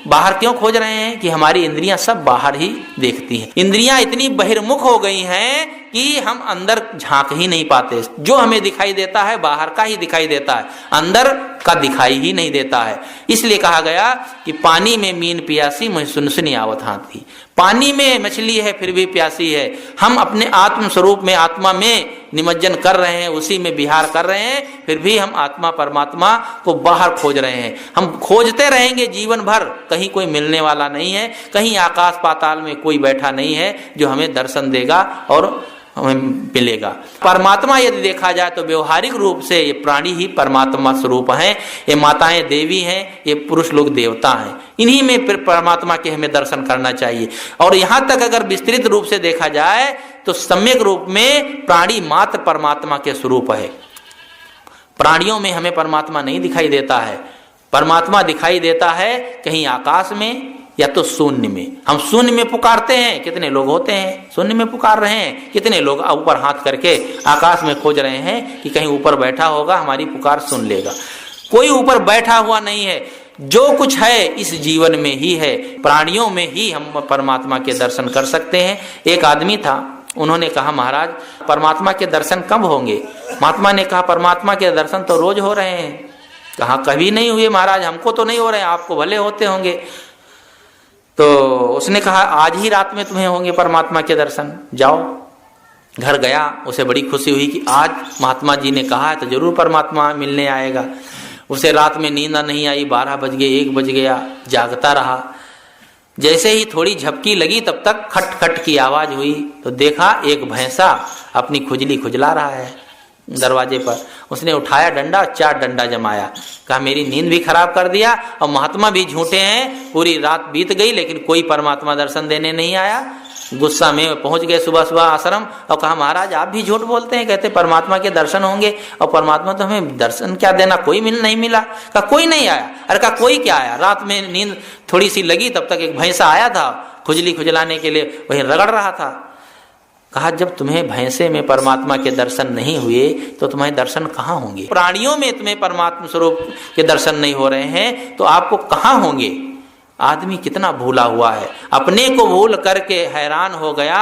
बाहर क्यों खोज रहे हैं? कि हमारी इंद्रियां सब बाहर ही देखती हैं। इंद्रियां इतनी बहिर्मुख हो गई हैं कि हम अंदर झांक ही नहीं पाते। जो हमें दिखाई देता है बाहर का ही दिखाई देता है, अंदर का दिखाई ही नहीं देता है। इसलिए कहा गया कि पानी में मीन प्यासी मैं सुनसुनी आवत हाथी। पानी में मछली है फिर भी प्यासी है। हम अपने आत्म स्वरूप में, आत्मा में निमज्जन कर रहे हैं, उसी में विहार कर रहे हैं, फिर भी हम आत्मा परमात्मा को बाहर खोज रहे हैं। हम खोजते रहेंगे जीवन भर, कहीं कोई मिलने वाला नहीं है, कहीं आकाश पाताल में कोई बैठा नहीं है जो हमें दर्शन देगा और हमें मिलेगा। परमात्मा यदि देखा जाए तो व्यवहारिक रूप से ये प्राणी ही परमात्मा स्वरूप हैं, ये माताएं देवी हैं, ये पुरुष लोग देवता हैं। इन्हीं में फिर परमात्मा के हमें दर्शन करना चाहिए। और यहाँ तक अगर विस्तृत रूप से देखा जाए तो सम्यक रूप में प्राणी मात्र परमात्मा के स्वरूप है। प्राणियों में हमें परमात्मा नहीं दिखाई देता है। परमात्मा दिखाई देता है कहीं आकाश में या तो शून्य में। हम शून्य में पुकारते हैं, कितने लोग होते हैं शून्य में पुकार रहे हैं, कितने लोग ऊपर हाथ करके आकाश में खोज रहे हैं कि कहीं ऊपर बैठा होगा हमारी पुकार सुन लेगा। कोई ऊपर बैठा हुआ नहीं है। जो कुछ है इस जीवन में ही है, प्राणियों में ही हम परमात्मा के दर्शन कर सकते हैं। एक आदमी था, उन्होंने कहा महाराज परमात्मा के दर्शन कब होंगे? महात्मा ने कहा परमात्मा के दर्शन तो रोज हो रहे हैं। कहा कभी नहीं हुए महाराज, हमको तो नहीं हो रहे, आपको भले होते होंगे। तो उसने कहा आज ही रात में तुम्हें होंगे परमात्मा के दर्शन, जाओ। घर गया, उसे बड़ी खुशी हुई कि आज महात्मा जी ने कहा है तो जरूर परमात्मा मिलने आएगा। उसे रात में नींद नहीं आई, 12 बज गए, 1 बज गया, जागता रहा। जैसे ही थोड़ी झपकी लगी तब तक खट खट की आवाज हुई तो देखा एक भैंसा अपनी खुजली खुजला रहा है दरवाजे पर। उसने उठाया डंडा, 4 डंडा जमाया। कहा मेरी नींद भी खराब कर दिया और महात्मा भी झूठे हैं, पूरी रात बीत गई लेकिन कोई परमात्मा दर्शन देने नहीं आया। गुस्सा में पहुंच गए सुबह सुबह आश्रम और कहा महाराज आप भी झूठ बोलते हैं, कहते परमात्मा के दर्शन होंगे और परमात्मा तो हमें दर्शन क्या देना, कोई नहीं मिला। कहा कोई नहीं आया। अरे कहा कोई क्या आया, रात में नींद थोड़ी सी लगी तब तक एक भैंसा आया था खुजली खुजलाने के लिए, वही रगड़ रहा था। कहा जब तुम्हें भैंसे में परमात्मा के दर्शन नहीं हुए तो तुम्हें दर्शन कहाँ होंगे? प्राणियों में तुम्हें परमात्मा स्वरूप के दर्शन नहीं हो रहे हैं तो आपको कहाँ होंगे? आदमी कितना भूला हुआ है, अपने को भूल करके हैरान हो गया,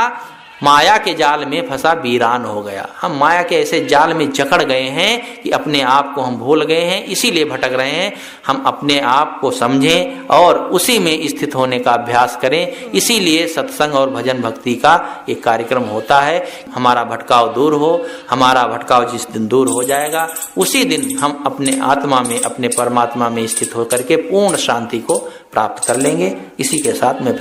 माया के जाल में फंसा वीरान हो गया। हम माया के ऐसे जाल में जकड़ गए हैं कि अपने आप को हम भूल गए हैं, इसीलिए भटक रहे हैं। हम अपने आप को समझें और उसी में स्थित होने का अभ्यास करें। इसीलिए सत्संग और भजन भक्ति का एक कार्यक्रम होता है। हमारा भटकाव दूर हो, हमारा भटकाव जिस दिन दूर हो जाएगा उसी दिन हम अपने आत्मा में, अपने परमात्मा में स्थित होकर के पूर्ण शांति को प्राप्त कर लेंगे। इसी के साथ में